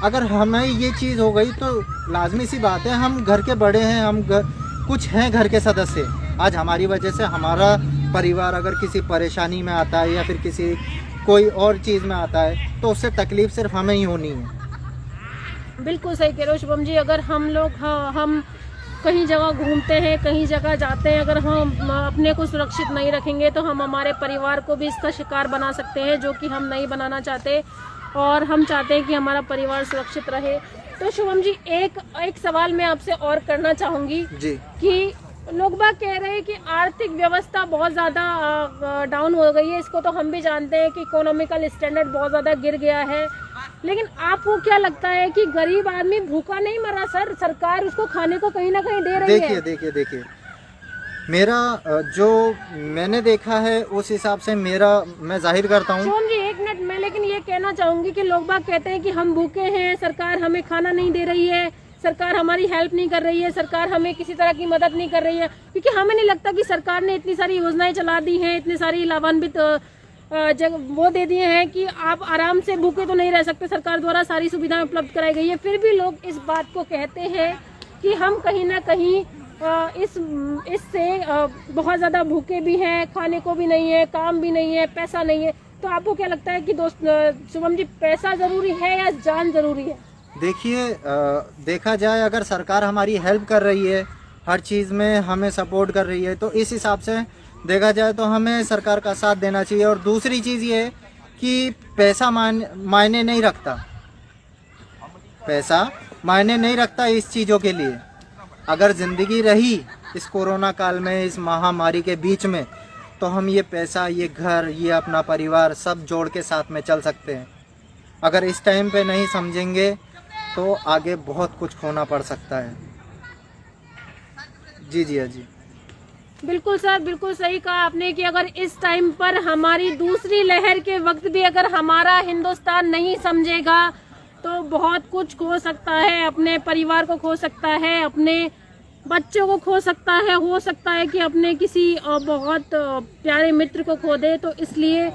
अगर हमें ये चीज़ हो गई तो लाजमी सी बात है, हम घर के बड़े हैं, हम कुछ हैं घर के सदस्य, आज हमारी वजह से हमारा परिवार अगर किसी परेशानी में आता है या फिर किसी कोई और चीज़ में आता है तो उससे तकलीफ सिर्फ हमें ही होनी है।
बिल्कुल सही कह रहे हो शुभम जी। अगर हम लोग हम कहीं जगह घूमते हैं, कहीं जगह जाते हैं, अगर हम अपने को सुरक्षित नहीं रखेंगे तो हम हमारे परिवार को भी इसका शिकार बना सकते हैं, जो कि हम नहीं बनाना चाहते। और हम चाहते हैं कि हमारा परिवार सुरक्षित रहे। तो शुभम जी, एक सवाल मैं आपसे और करना चाहूँगी कि लोग बाग कह रहे हैं कि आर्थिक व्यवस्था बहुत ज़्यादा डाउन हो गई है। इसको तो हम भी जानते हैं कि इकोनॉमिकल स्टैंडर्ड बहुत ज़्यादा गिर गया है। लेकिन आपको क्या लगता है कि गरीब आदमी भूखा नहीं मरा सर? सरकार उसको खाने को कहीं ना कहीं दे रही है।
देखिए, मेरा जो मैंने देखा है उस हिसाब से मैं जाहिर करता हूँ।
सोम जी, एक मिनट, मैं लेकिन ये कहना चाहूँगी कि लोग बाग कहते हैं कि हम भूखे हैं, सरकार हमें खाना नहीं दे रही है, सरकार हमारी हेल्प नहीं कर रही है, सरकार हमें किसी तरह की मदद नहीं कर रही है। क्योंकि हमें नहीं लगता कि सरकार ने इतनी सारी योजनाएं चला दी हैं, इतनी सारी लाभान्वित वो दे दिए हैं कि आप आराम से भूखे तो नहीं रह सकते। सरकार द्वारा सारी सुविधाएं उपलब्ध कराई गई है, फिर भी लोग इस बात को कहते हैं कि हम कहीं ना कहीं इससे बहुत ज़्यादा भूखे भी हैं, खाने को भी नहीं है, काम भी नहीं है, पैसा नहीं है। तो आपको क्या लगता है कि शुभम जी, पैसा ज़रूरी है या जान ज़रूरी है?
देखिए, देखा जाए अगर सरकार हमारी हेल्प कर रही है, हर चीज़ में हमें सपोर्ट कर रही है, तो इस हिसाब से देखा जाए तो हमें सरकार का साथ देना चाहिए। और दूसरी चीज़ ये है कि पैसा मायने नहीं रखता, पैसा मायने नहीं रखता इस चीज़ों के लिए। अगर ज़िंदगी रही इस कोरोना काल में, इस महामारी के बीच में, तो हम ये पैसा, ये घर, ये अपना परिवार सब जोड़ के साथ में चल सकते हैं। अगर इस टाइम पे नहीं समझेंगे तो आगे बहुत कुछ खोना पड़ सकता है। जी जी जी।
बिल्कुल सर, बिल्कुल सही कहा आपने कि अगर इस टाइम पर हमारी दूसरी लहर के वक्त भी अगर हमारा हिंदुस्तान नहीं समझेगा तो बहुत कुछ खो सकता है। अपने परिवार को खो सकता है, अपने बच्चों को खो सकता है, हो सकता है कि अपने किसी बहुत प्यारे मित्र को खो दे। तो इसलिए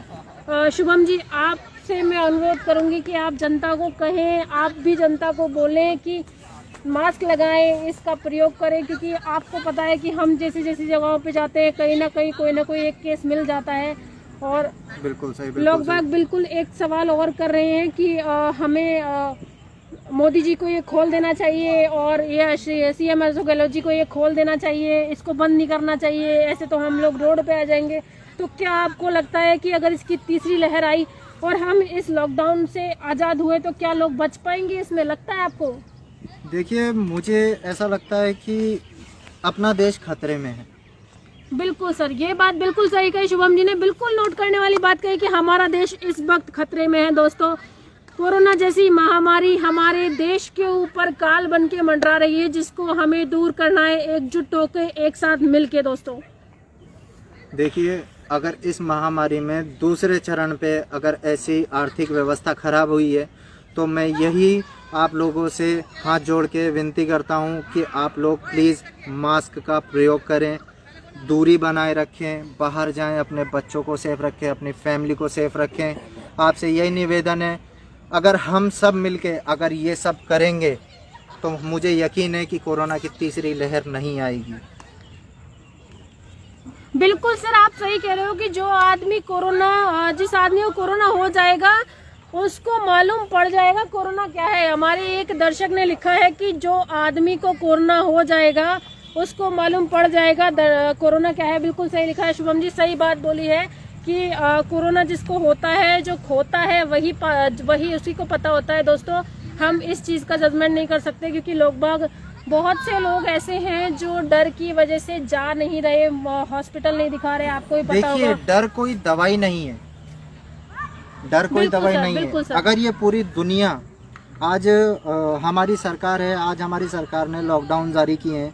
शुभम जी, आपसे मैं अनुरोध करूंगी कि आप जनता को कहें, आप भी जनता को बोलें कि मास्क लगाएं, इसका प्रयोग करें, क्योंकि आपको पता है कि हम जैसी जैसी जगहों पे जाते हैं कहीं ना कहीं कोई ना कोई एक केस मिल जाता है। और
बिल्कुल सही,
लोग बाग बिल्कुल एक सवाल और कर रहे हैं कि हमें मोदी जी को ये खोल देना चाहिए और ये सीएम अशोक गहलोत जी को ये खोल देना चाहिए, इसको बंद नहीं करना चाहिए, ऐसे तो हम लोग रोड पे आ जाएंगे। तो क्या आपको लगता है कि अगर इसकी तीसरी लहर आई और हम इस लॉकडाउन से आज़ाद हुए तो क्या लोग बच पाएंगे, इसमें लगता है आपको?
देखिए, मुझे ऐसा लगता है कि अपना देश खतरे में है।
बिल्कुल सर, ये बात बिल्कुल सही कही शुभम जी ने, बिल्कुल नोट करने वाली बात कही कि हमारा देश इस वक्त खतरे में है। दोस्तों, कोरोना जैसी महामारी हमारे देश के ऊपर काल बन के मंडरा रही है, जिसको हमें दूर करना है एकजुट होकर, एक साथ मिलके। दोस्तों
देखिए, अगर इस महामारी में दूसरे चरण पे अगर ऐसी आर्थिक व्यवस्था खराब हुई है तो मैं यही आप लोगों से हाथ जोड़ के विनती करता हूँ कि आप लोग प्लीज़ मास्क का प्रयोग करें, दूरी बनाए रखें, बाहर जाएं, अपने बच्चों को सेफ रखें, अपनी फैमिली को सेफ रखें। आपसे यही निवेदन है। अगर हम सब मिलके अगर ये सब करेंगे तो मुझे यकीन है कि कोरोना की तीसरी लहर नहीं आएगी।
बिल्कुल सर, आप सही कह रहे हो कि जो आदमी कोरोना, जिस आदमी को कोरोना हो जाएगा उसको मालूम पड़ जाएगा कोरोना क्या है। हमारे एक दर्शक ने लिखा है कि जो आदमी को कोरोना हो जाएगा उसको मालूम पड़ जाएगा कोरोना क्या है। बिल्कुल सही लिखा है शुभम जी, सही बात बोली है कि कोरोना जिसको होता है, जो खोता है, वही उसी को पता होता है। दोस्तों, हम इस चीज़ का जजमेंट नहीं कर सकते क्योंकि लोग बाग, बहुत से लोग ऐसे हैं जो डर की वजह से जा नहीं रहे, हॉस्पिटल नहीं दिखा रहे। आपको ही पता होगा।
देखिए, डर कोई दवाई नहीं है, डर कोई दवाई नहीं है। अगर ये पूरी दुनिया आज हमारी सरकार है, आज हमारी सरकार ने लॉकडाउन जारी किए हैं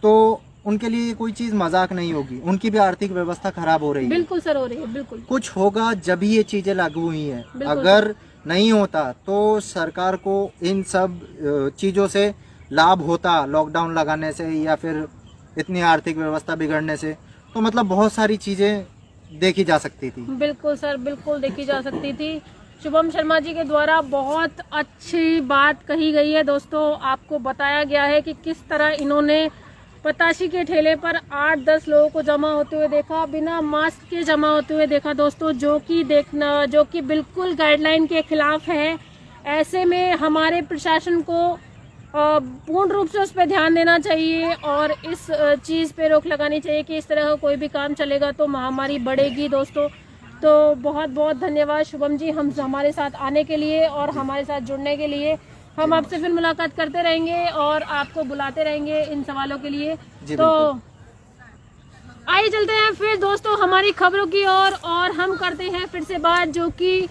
तो उनके लिए कोई चीज़ मजाक नहीं होगी। उनकी भी आर्थिक व्यवस्था खराब हो रही है।
बिल्कुल सर, हो रही है। बिल्कुल
कुछ होगा जब ही ये चीज़ें लागू हुई हैं। अगर नहीं होता तो सरकार को इन सब चीज़ों से लाभ होता, लॉकडाउन लगाने से या फिर इतनी आर्थिक व्यवस्था बिगड़ने से, तो मतलब बहुत सारी चीज़ें देखी जा सकती थी।
बिल्कुल सर, बिल्कुल देखी जा सकती थी। शुभम शर्मा जी के द्वारा बहुत अच्छी बात कही गई है। दोस्तों, आपको बताया गया है कि किस तरह इन्होंने पताशी के ठेले पर 8-10 लोगों को जमा होते हुए देखा, बिना मास्क के जमा होते हुए देखा। दोस्तों, जो कि बिल्कुल गाइडलाइन के खिलाफ है। ऐसे में हमारे प्रशासन को पूर्ण रूप से उस पर ध्यान देना चाहिए और इस चीज़ पे रोक लगानी चाहिए कि इस तरह का कोई भी काम चलेगा तो महामारी बढ़ेगी। दोस्तों, तो बहुत बहुत धन्यवाद शुभम जी हमारे साथ आने के लिए और हमारे साथ जुड़ने के लिए। हम आपसे फिर मुलाकात करते रहेंगे और आपको बुलाते रहेंगे इन सवालों के लिए। तो आइए चलते हैं फिर दोस्तों हमारी खबरों की ओर और हम करते हैं फिर से बात, जो कि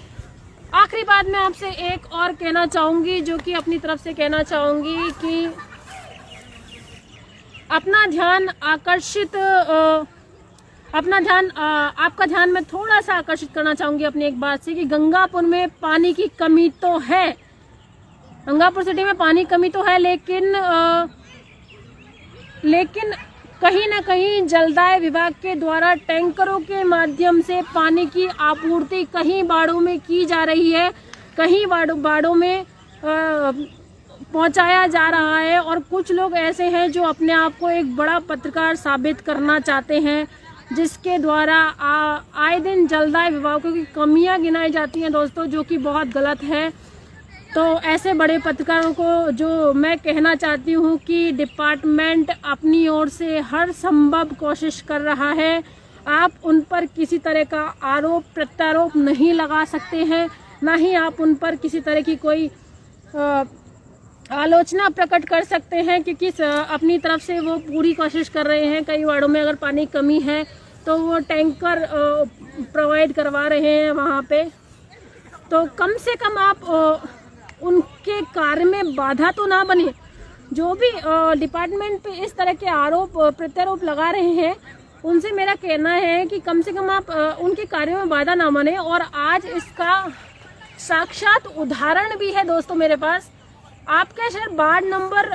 आखिरी बात मैं आपसे एक और कहना चाहूँगी, जो कि अपनी तरफ से कहना चाहूँगी कि आपका ध्यान मैं थोड़ा सा आकर्षित करना चाहूँगी अपनी एक बात से कि गंगापुर में पानी की कमी तो है, गंगापुर सिटी में पानी की कमी तो है, लेकिन कहीं ना कहीं जलदाय विभाग के द्वारा टैंकरों के माध्यम से पानी की आपूर्ति कहीं बाड़ों में की जा रही है, कहीं बाड़ों में पहुंचाया जा रहा है। और कुछ लोग ऐसे हैं जो अपने आप को एक बड़ा पत्रकार साबित करना चाहते हैं, जिसके द्वारा आए दिन जलदाय विभागों की कमियां गिनाई जाती हैं दोस्तों, जो कि बहुत गलत है। तो ऐसे बड़े पत्रकारों को जो मैं कहना चाहती हूँ कि डिपार्टमेंट अपनी ओर से हर संभव कोशिश कर रहा है। आप उन पर किसी तरह का आरोप प्रत्यारोप नहीं लगा सकते हैं, ना ही आप उन पर किसी तरह की कोई आलोचना प्रकट कर सकते हैं, क्योंकि अपनी तरफ से वो पूरी कोशिश कर रहे हैं। कई वार्डों में अगर पानी की कमी है तो वो टैंकर प्रोवाइड करवा रहे हैं वहाँ पे। तो कम से कम आप उनके कार्य में बाधा तो ना बने। जो भी डिपार्टमेंट पे इस तरह के आरोप प्रत्यारोप लगा रहे हैं, उनसे मेरा कहना है कि कम से कम आप उनके कार्यों में बाधा ना बने। और आज इसका साक्षात उदाहरण भी है दोस्तों मेरे पास। आपका शहर वार्ड नंबर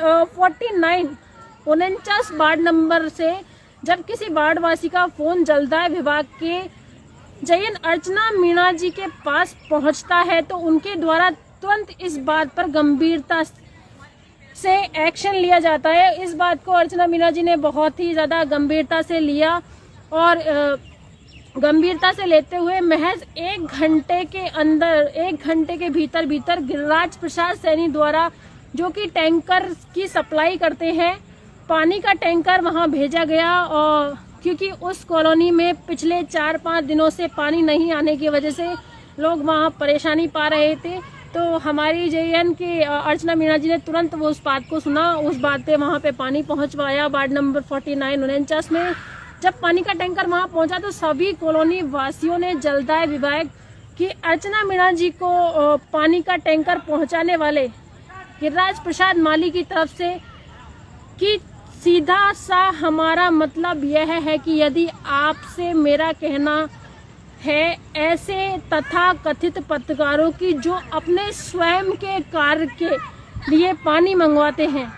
49 वार्ड नंबर से जब किसी वार्डवासी का फोन जलदाय विभाग के जयन अर्चना मीणा जी के पास पहुंचता है, तो उनके द्वारा तुरंत इस बात पर गंभीरता से एक्शन लिया जाता है। इस बात को अर्चना मीणा जी ने बहुत ही ज़्यादा गंभीरता से लिया और गंभीरता से लेते हुए महज 1 घंटे के अंदर, 1 घंटे के भीतर गिरिराज प्रसाद सैनी द्वारा, जो कि टैंकर की सप्लाई करते हैं, पानी का टैंकर वहां भेजा गया। और क्योंकि उस कॉलोनी में पिछले 4-5 दिनों से पानी नहीं आने की वजह से लोग वहां परेशानी पा रहे थे, तो हमारी जेएन के अर्चना मीणा जी ने तुरंत वो उस बात को सुना, उस बात पे वहाँ पे पानी पहुँचवाया। वार्ड नंबर 49 में जब पानी का टैंकर वहाँ पहुँचा तो सभी कॉलोनी वासियों ने जलदाय विभाग की अर्चना मीणा जी को पानी का टैंकर पहुँचाने वाले गिरिराज प्रसाद माली की तरफ से कि सीधा सा हमारा मतलब यह है कि यदि आपसे मेरा कहना है ऐसे तथा कथित पत्रकारों की जो अपने स्वयं के कार्य के लिए पानी मंगवाते हैं,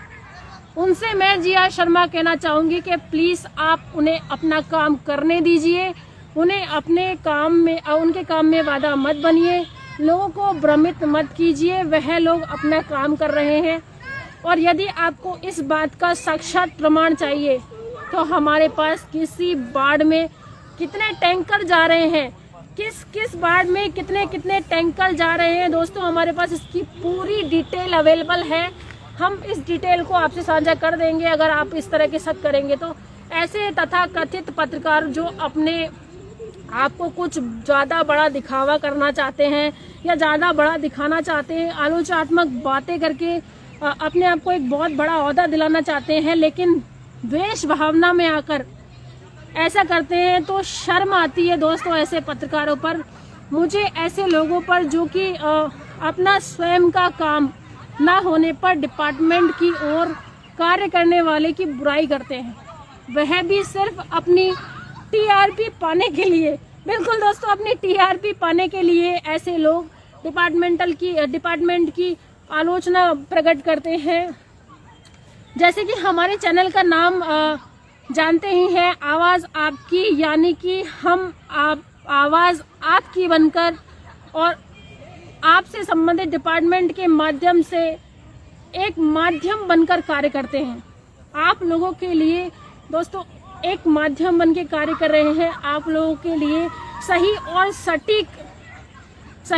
उनसे मैं जिया शर्मा कहना चाहूँगी कि प्लीज़ आप उन्हें अपना काम करने दीजिए। उन्हें अपने काम में, उनके काम में बाधा मत बनिए, लोगों को भ्रमित मत कीजिए। वह लोग अपना काम कर रहे हैं। और यदि आपको इस बात का साक्षात प्रमाण चाहिए तो हमारे पास किसी वार्ड में कितने टैंकर जा रहे हैं, किस वार्ड में कितने टैंकर जा रहे हैं, दोस्तों हमारे पास इसकी पूरी डिटेल अवेलेबल है। हम इस डिटेल को आपसे साझा कर देंगे अगर आप इस तरह के शक करेंगे तो। ऐसे तथा कथित पत्रकार जो अपने आपको कुछ ज़्यादा बड़ा दिखावा करना चाहते हैं या ज़्यादा बड़ा दिखाना चाहते हैं, आलोचनात्मक बातें करके अपने आप को एक बहुत बड़ा ओहदा दिलाना चाहते हैं, लेकिन द्वेष भावना में आकर ऐसा करते हैं, तो शर्म आती है दोस्तों ऐसे पत्रकारों पर। मुझे ऐसे लोगों पर जो कि अपना स्वयं का काम ना होने पर डिपार्टमेंट की ओर कार्य करने वाले की बुराई करते हैं, वह भी सिर्फ अपनी टीआरपी पाने के लिए। बिल्कुल दोस्तों, अपनी टीआरपी पाने के लिए ऐसे लोग डिपार्टमेंट की आलोचना प्रकट करते हैं। जैसे कि हमारे चैनल का नाम जानते ही हैं, आवाज़ आपकी, यानी कि हम आवाज़ आपकी बनकर और आपसे संबंधित डिपार्टमेंट के माध्यम से एक माध्यम बनकर कार्य करते हैं। आप लोगों के लिए दोस्तों एक माध्यम बन के कार्य कर रहे हैं। आप लोगों के लिए सही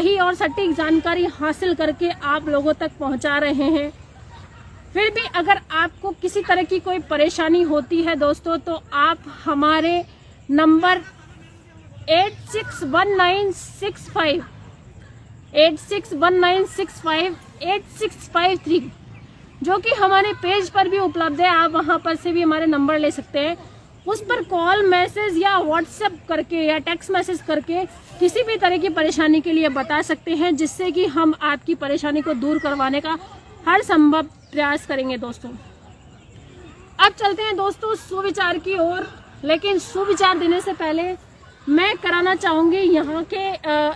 और सटीक जानकारी हासिल करके आप लोगों तक पहुंचा रहे हैं। फिर भी अगर आपको किसी तरह की कोई परेशानी होती है दोस्तों, तो आप हमारे नंबर 861965 जो कि हमारे पेज पर भी उपलब्ध है, आप वहां पर से भी हमारे नंबर ले सकते हैं। उस पर कॉल, मैसेज या व्हाट्सएप करके या टेक्स्ट मैसेज करके किसी भी तरह की परेशानी के लिए बता सकते हैं, जिससे कि हम आपकी परेशानी को दूर करवाने का हर संभव प्रयास करेंगे दोस्तों। अब चलते हैं दोस्तों सुविचार की ओर, लेकिन सुविचार देने से पहले मैं कराना चाहूँगी यहाँ के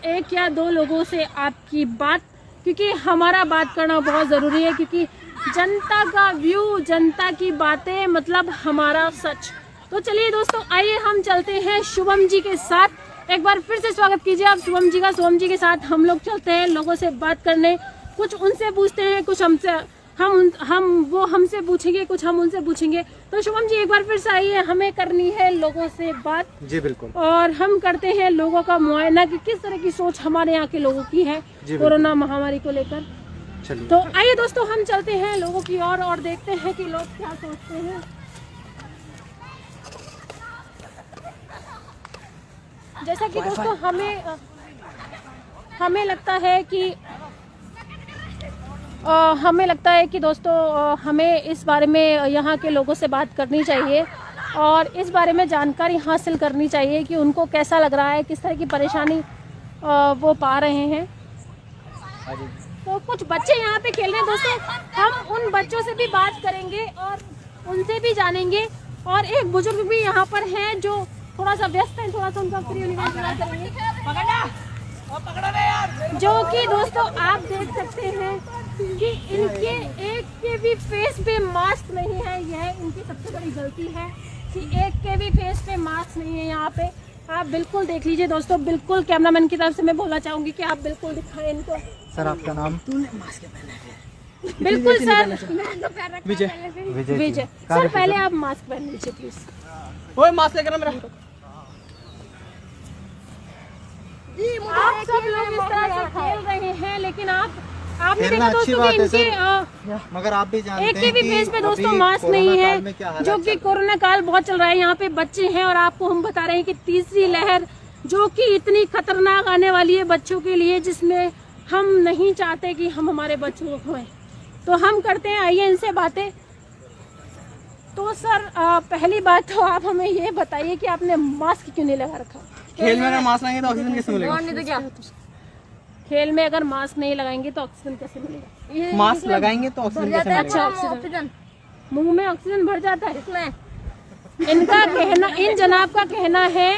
1 या 2 लोगों से आपकी बात, क्योंकि हमारा बात करना बहुत ज़रूरी है, क्योंकि जनता का व्यू, जनता की बातें मतलब हमारा सच। तो चलिए दोस्तों, आइए हम चलते हैं शुभम जी के साथ। एक बार फिर से स्वागत कीजिए आप शुभम जी का। शुभम जी के साथ हम लोग चलते हैं लोगों से बात करने, कुछ उनसे पूछते हैं, कुछ वो हमसे पूछेंगे, कुछ हम उनसे पूछेंगे। तो शुभम जी एक बार फिर से आइए, हमें करनी है लोगों से बात। जी बिल्कुल। और हम करते हैं लोगों का मुआयना कि किस तरह की सोच हमारे यहाँ के लोगों की है कोरोना महामारी को लेकर। तो आइए दोस्तों, हम चलते हैं लोगों की ओर और देखते हैं कि लोग क्या सोचते हैं। जैसा कि दोस्तों हमें लगता है कि हमें लगता है कि दोस्तों हमें इस बारे में यहाँ के लोगों से बात करनी चाहिए और इस बारे में जानकारी हासिल करनी चाहिए कि उनको कैसा लग रहा है, किस तरह की परेशानी वो पा रहे हैं। तो कुछ बच्चे यहाँ पे खेल रहे हैं दोस्तों, हम उन बच्चों से भी बात करेंगे और उनसे भी जानेंगे। और एक बुजुर्ग भी यहाँ पर हैं जो थोड़ा सा व्यस्त हैं, थोड़ा सा उनका फ्री होने का इंतजार करेंगे, जो कि दोस्तों आप देख सकते हैं कि इनके एक के भी फेस पे मास्क नहीं है। यह इनकी सबसे बड़ी गलती है कि एक के भी फेस पे मास्क नहीं है यहाँ पे। आप बिल्कुल देख लीजिए दोस्तों, बिल्कुल कैमरामैन की तरफ से मैं बोलना चाहूँगी कि आप बिल्कुल दिखाएं इनको।
सर आपका नाम?
बिल्कुल सर,
विजय।
विजय सर पहले आप मास्क पहन लीजिए प्लीज।
ओए मास्क लेकर मेरा।
आप सब लोग इस तरह से खेल रहे हैं, लेकिन आपने
खेलना
देखा
अच्छी
दोस्तों
बात
कि
है सर,
इनके
मगर आप भी जानते
एक
हैं
के भी
कि
फेस पे दोस्तों
अभी
मास्क नहीं
कोरोना काल में क्या
है,
हालात
जो कि
चल
कोरोना काल बहुत चल रहा है। यहाँ पे बच्चे हैं और आपको हम बता रहे हैं कि तीसरी लहर जो कि इतनी खतरनाक आने वाली है बच्चों के लिए, जिसमें हम नहीं चाहते कि हम हमारे बच्चों को खोएं। तो हम करते हैं, आइए इनसे बातें। तो सर पहली बात तो आप हमें ये बताइए कि आपने मास्क क्यों नहीं लगा रखा?
खेल में अगर मास्क लगाएंगे तो ऑक्सीजन कैसे मिलेगा?
खेल में अगर मास्क नहीं लगाएंगे तो ऑक्सीजन कैसे मिलेगा?
मास्क लगाएंगे तो ऑक्सीजन कैसे मिलेगा?
अच्छा, ऑक्सीजन मुंह में ऑक्सीजन भर जाता है इसमें। इनका कहना, इन जनाब का कहना है,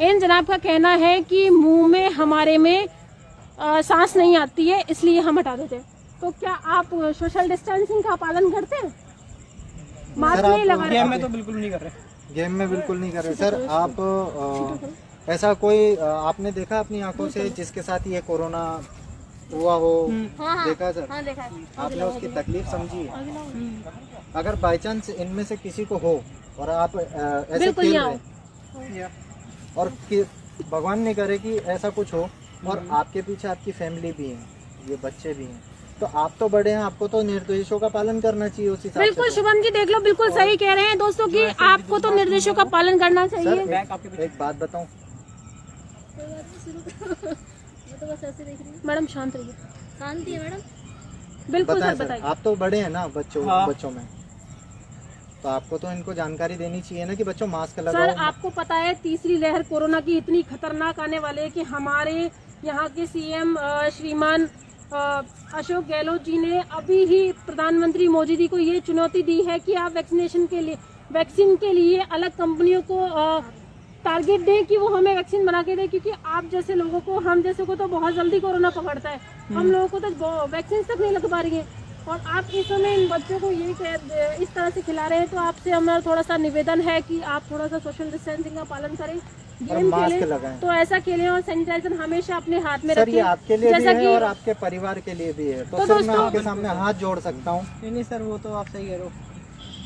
इन जनाब का कहना है कि मुंह में हमारे में सांस नहीं आती है, इसलिए हम हटा देते हैं। तो क्या आप सोशल डिस्टेंसिंग का पालन करते हैं? मास्क नहीं लगा रहे?
गेम में तो बिल्कुल नहीं कर रहे।
गेम में बिल्कुल नहीं कर रहे सर। आप ऐसा कोई आपने देखा अपनी आंखों से जिसके साथ ये कोरोना हुआ हो? देखा सर?
हाँ देखा है।
आपने उसकी तकलीफ समझी है? अगर बाई चांस इनमें से किसी को हो और आप ऐसे
बिल्कुल
खेल
यहाँ
रहे और भगवान ने करे कि ऐसा कुछ हो और आपके पीछे आपकी फैमिली भी है, ये बच्चे भी हैं, तो आप तो बड़े हैं, आपको तो निर्देशों का पालन करना चाहिए उस हिसाब से।
बिल्कुल शुभम जी देख लो, बिल्कुल सही कह रहे हैं दोस्तों कि आपको तो निर्देशों का पालन करना चाहिए।
सर एक बात बताऊं,
मैडम शांत रहिए।
शांति है मैडम।
बिल्कुल
बताएं
सर
सर,
बताइए।
आप तो बड़े हैं ना
हाँ।
बच्चों में, तो आपको तो इनको जानकारी देनी चाहिए ना कि बच्चों मास्क
सर
लगाओ।
आपको पता है तीसरी लहर कोरोना की इतनी खतरनाक आने वाली है कि हमारे यहाँ के सीएम श्रीमान अशोक गहलोत जी ने अभी ही प्रधानमंत्री मोदी जी को ये चुनौती दी है कि आप वैक्सीन के लिए अलग कंपनियों को टारगेट दें कि वो हमें वैक्सीन बना के दे, क्योंकि आप जैसे लोगों को, हम जैसे को तो बहुत जल्दी कोरोना पकड़ता है, हम लोगों को तो वैक्सीन तक नहीं लग पा रही है। और आप इस समय इन बच्चों को ये इस तरह से खिला रहे हैं, तो आपसे हमारा थोड़ा सा निवेदन है कि आप थोड़ा सा सोशल डिस्टेंसिंग का पालन करें, गेम
मास्क
खेलें
लगाएं।
तो ऐसा खेलें और सैनिटाइजर हमेशा अपने हाथ में
सर
रखें।
ये आपके लिए भी
जैसा
है
कि
और आपके परिवार के लिए भी है, तो
तो
सर मैं
दोस्तों-
आपके सामने हाथ जोड़ सकता हूँ।
नहीं सर, वो तो आप सही कह रहे हो।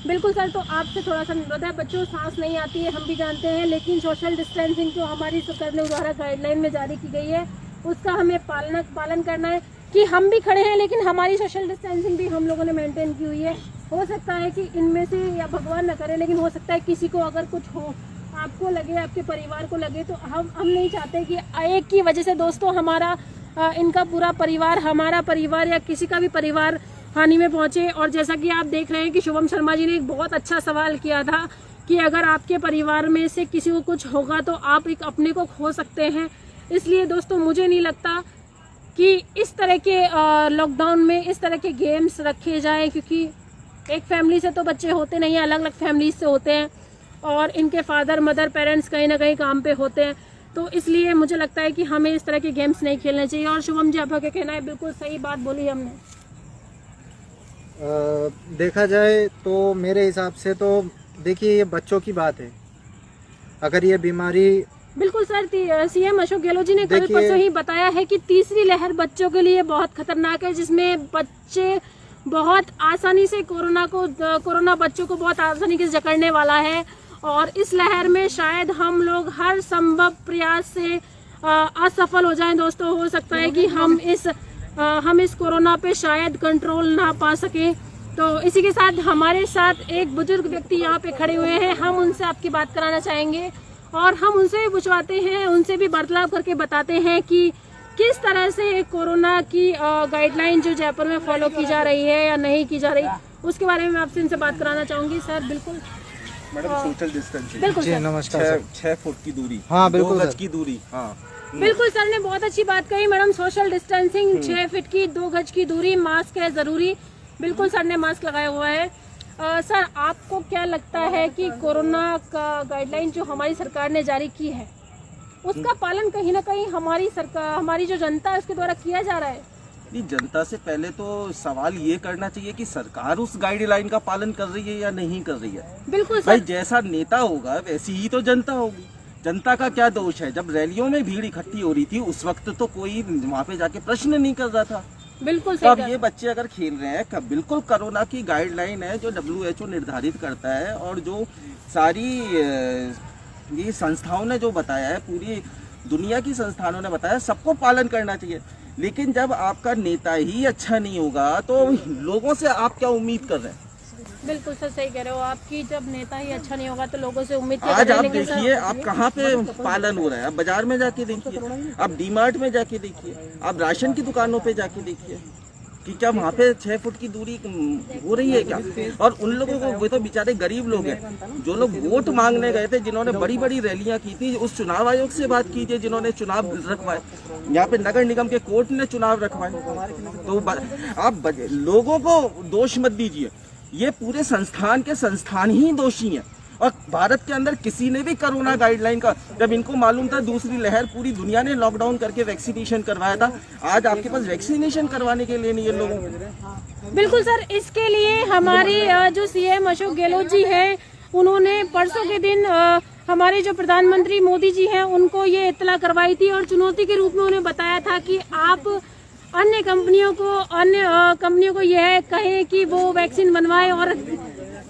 बिल्कुल सर, तो आपसे थोड़ा सा अनुरोध है, बच्चों सांस नहीं आती है हम भी जानते हैं, लेकिन सोशल डिस्टेंसिंग जो हमारी सरकार ने द्वारा गाइडलाइन में जारी की गई है उसका हमें पालन करना है कि हम भी खड़े हैं, लेकिन हमारी सोशल डिस्टेंसिंग भी हम लोगों ने मेंटेन की हुई है। हो सकता है कि इनमें से, या भगवान न करे, लेकिन हो सकता है किसी को अगर कुछ हो, आपको लगे, आपके परिवार को लगे, तो हम नहीं चाहते कि एक की वजह से दोस्तों हमारा इनका पूरा परिवार, हमारा परिवार या किसी का भी परिवार हानि में पहुंचे। और जैसा कि आप देख रहे हैं कि शुभम शर्मा जी ने एक बहुत अच्छा सवाल किया था कि अगर आपके परिवार में से किसी को कुछ होगा तो आप एक अपने को खो सकते हैं। इसलिए दोस्तों मुझे नहीं लगता कि इस तरह के लॉकडाउन में इस तरह के गेम्स रखे जाएं, क्योंकि एक फैमिली से तो बच्चे होते नहीं हैं, अलग अलग फैमिलीज से होते हैं और इनके फादर मदर पेरेंट्स कहीं ना कहीं काम पे होते हैं। तो इसलिए मुझे लगता है कि हमें इस तरह के गेम्स नहीं खेलने चाहिए। और शुभम जी आपका क्या कहना है? बिल्कुल सही बात बोली हमने।
देखा जाए तो मेरे हिसाब से तो देखिए ये बच्चों की बात है, अगर ये बीमारी
बिल्कुल सर, सीएम अशोक गहलोत जी ने कल
देखिए-
परसों ही बताया है कि तीसरी लहर बच्चों के लिए बहुत खतरनाक है, जिसमें बच्चे बहुत आसानी से कोरोना बच्चों को बहुत आसानी से जकड़ने वाला है। और इस लहर में शायद हम लोग हर संभव प्रयास से असफल हो जाएं दोस्तों। हो सकता है कि हम इस कोरोना पे शायद कंट्रोल ना पा सके। तो इसी के साथ हमारे साथ एक बुजुर्ग व्यक्ति यहाँ पे खड़े हुए हैं, हम उनसे आपकी बात कराना चाहेंगे और हम उनसे भी पूछवाते हैं, उनसे भी वार्तालाप करके बताते हैं कि किस तरह से कोरोना की गाइडलाइन जो जयपुर में फॉलो की जा रही है या नहीं की जा रही, उसके बारे में मैं आपसे इनसे बात कराना चाहूंगी। सर बिल्कुल
मैडम, सोशल डिस्टेंसिंग,
बिल्कुल
जी
सर।
नमस्कार सर।
6 फुट की दूरी,
हाँ, बिल्कुल
2 गज
सर।
की दूरी। हाँ
बिल्कुल सर ने बहुत अच्छी बात कही मैडम, सोशल डिस्टेंसिंग 6 फीट की, 2 गज की दूरी, मास्क है जरूरी। बिल्कुल सर ने मास्क लगाया हुआ है। सर आपको क्या लगता है कि कोरोना का गाइडलाइन जो हमारी सरकार ने जारी की है उसका पालन कहीं ना कहीं हमारी सरकार, हमारी जो जनता है उसके द्वारा किया जा रहा है?
नहीं, जनता से पहले तो सवाल ये करना चाहिए कि सरकार उस गाइडलाइन का पालन कर रही है या नहीं कर रही है।
बिल्कुल
भाई,
सर।
जैसा नेता होगा वैसी ही तो जनता होगी। जनता का क्या दोष है? जब रैलियों में भीड़ इकट्ठी हो रही थी उस वक्त तो कोई वहाँ पे जाके प्रश्न नहीं कर रहा था।
बिल्कुल
तो अब
सही
ये बच्चे अगर खेल रहे हैं, बिल्कुल कोरोना की गाइडलाइन है जो WHO निर्धारित करता है और जो सारी ये संस्थाओं ने जो बताया है, पूरी दुनिया की संस्थानों ने बताया, सबको पालन करना चाहिए। लेकिन जब आपका नेता ही अच्छा नहीं होगा तो लोगों से आप क्या उम्मीद कर रहे हैं?
बिल्कुल सर सही कह रहे हो आपकी, जब नेता ही अच्छा नहीं होगा तो लोगों से उम्मीद क्या
आज
करें?
आप
लेकिन सर-
देखिए आप कहाँ पे पालन हो रहा है। आप बाजार में जाके देखिए, आप डीमार्ट में जाके देखिए, आप राशन की दुकानों पे जाके देखिए कि क्या वहाँ पे 6 फुट की दूरी हो रही है क्या? और उन लोगों को, वे तो बेचारे गरीब लोग हैं जो लोग वोट मांगने गए थे, जिन्होंने बड़ी बड़ी रैलियां की थी। उस चुनाव आयोग से बात कीजिए जिन्होंने चुनाव रखवाए, यहाँ पे नगर निगम के कोर्ट ने चुनाव रखवाए। तो आप लोगों को दोष मत दीजिए, ये पूरे संस्थान के संस्थान ही दोषी हैं। और भारत के अंदर किसी ने भी कोरोना गाइडलाइन का, जब इनको मालूम था दूसरी लहर, पूरी दुनिया ने लॉकडाउन करके वैक्सीनेशन करवाया था। आज आपके पास वैक्सीनेशन करवाने के लिए नहीं है लोगों को।
बिल्कुल सर, इसके लिए हमारी जो CM अशोक गहलोत जी हैं, उन्होंने परसों के दिन हमारे जो प्रधानमंत्री मोदी जी हैं उनको ये इत्तला करवाई थी और चुनौती के रूप में उन्हें बताया था कि आप अन्य कंपनियों को यह कहें कि वो वैक्सीन बनवाएं और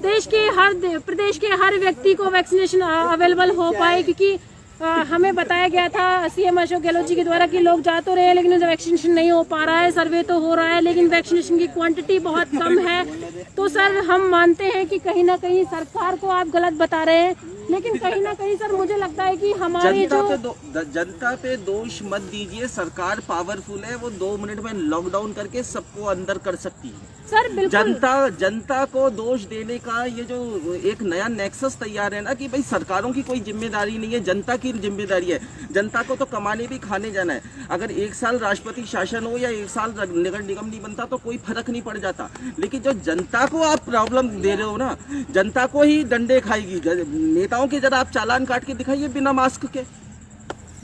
प्रदेश के हर व्यक्ति को वैक्सीनेशन अवेलेबल हो पाए, क्योंकि हमें बताया गया था CM अशोक गहलोत जी के द्वारा कि लोग जा तो रहे हैं लेकिन वैक्सीनेशन नहीं हो पा रहा है। सर्वे तो हो रहा है लेकिन वैक्सीनेशन की क्वांटिटी बहुत कम है। तो सर हम मानते हैं कि कहीं ना कहीं सरकार को आप गलत बता रहे हैं, लेकिन कहीं ना कहीं सर मुझे लगता है कि हमारे
जनता पे दोष मत दीजिए। सरकार पावरफुल है, वो 2 मिनट में लॉकडाउन करके सबको अंदर कर सकती है।
सर बिल्कुल
जनता को दोष देने का ये जो एक नया नेक्सस तैयार है ना कि भाई सरकारों की कोई जिम्मेदारी नहीं है, जनता की जिम्मेदारी है। जनता को तो कमाने भी खाने जाना है। अगर 1 साल राष्ट्रपति शासन हो या 1 साल नगर निगम नहीं बनता तो कोई फर्क नहीं पड़ जाता। लेकिन जो जनता को आप प्रॉब्लम दे रहे हो ना, जनता को ही डंडे खाएगी। नेताओं के जरा आप चालान काट के दिखाइए बिना मास्क के।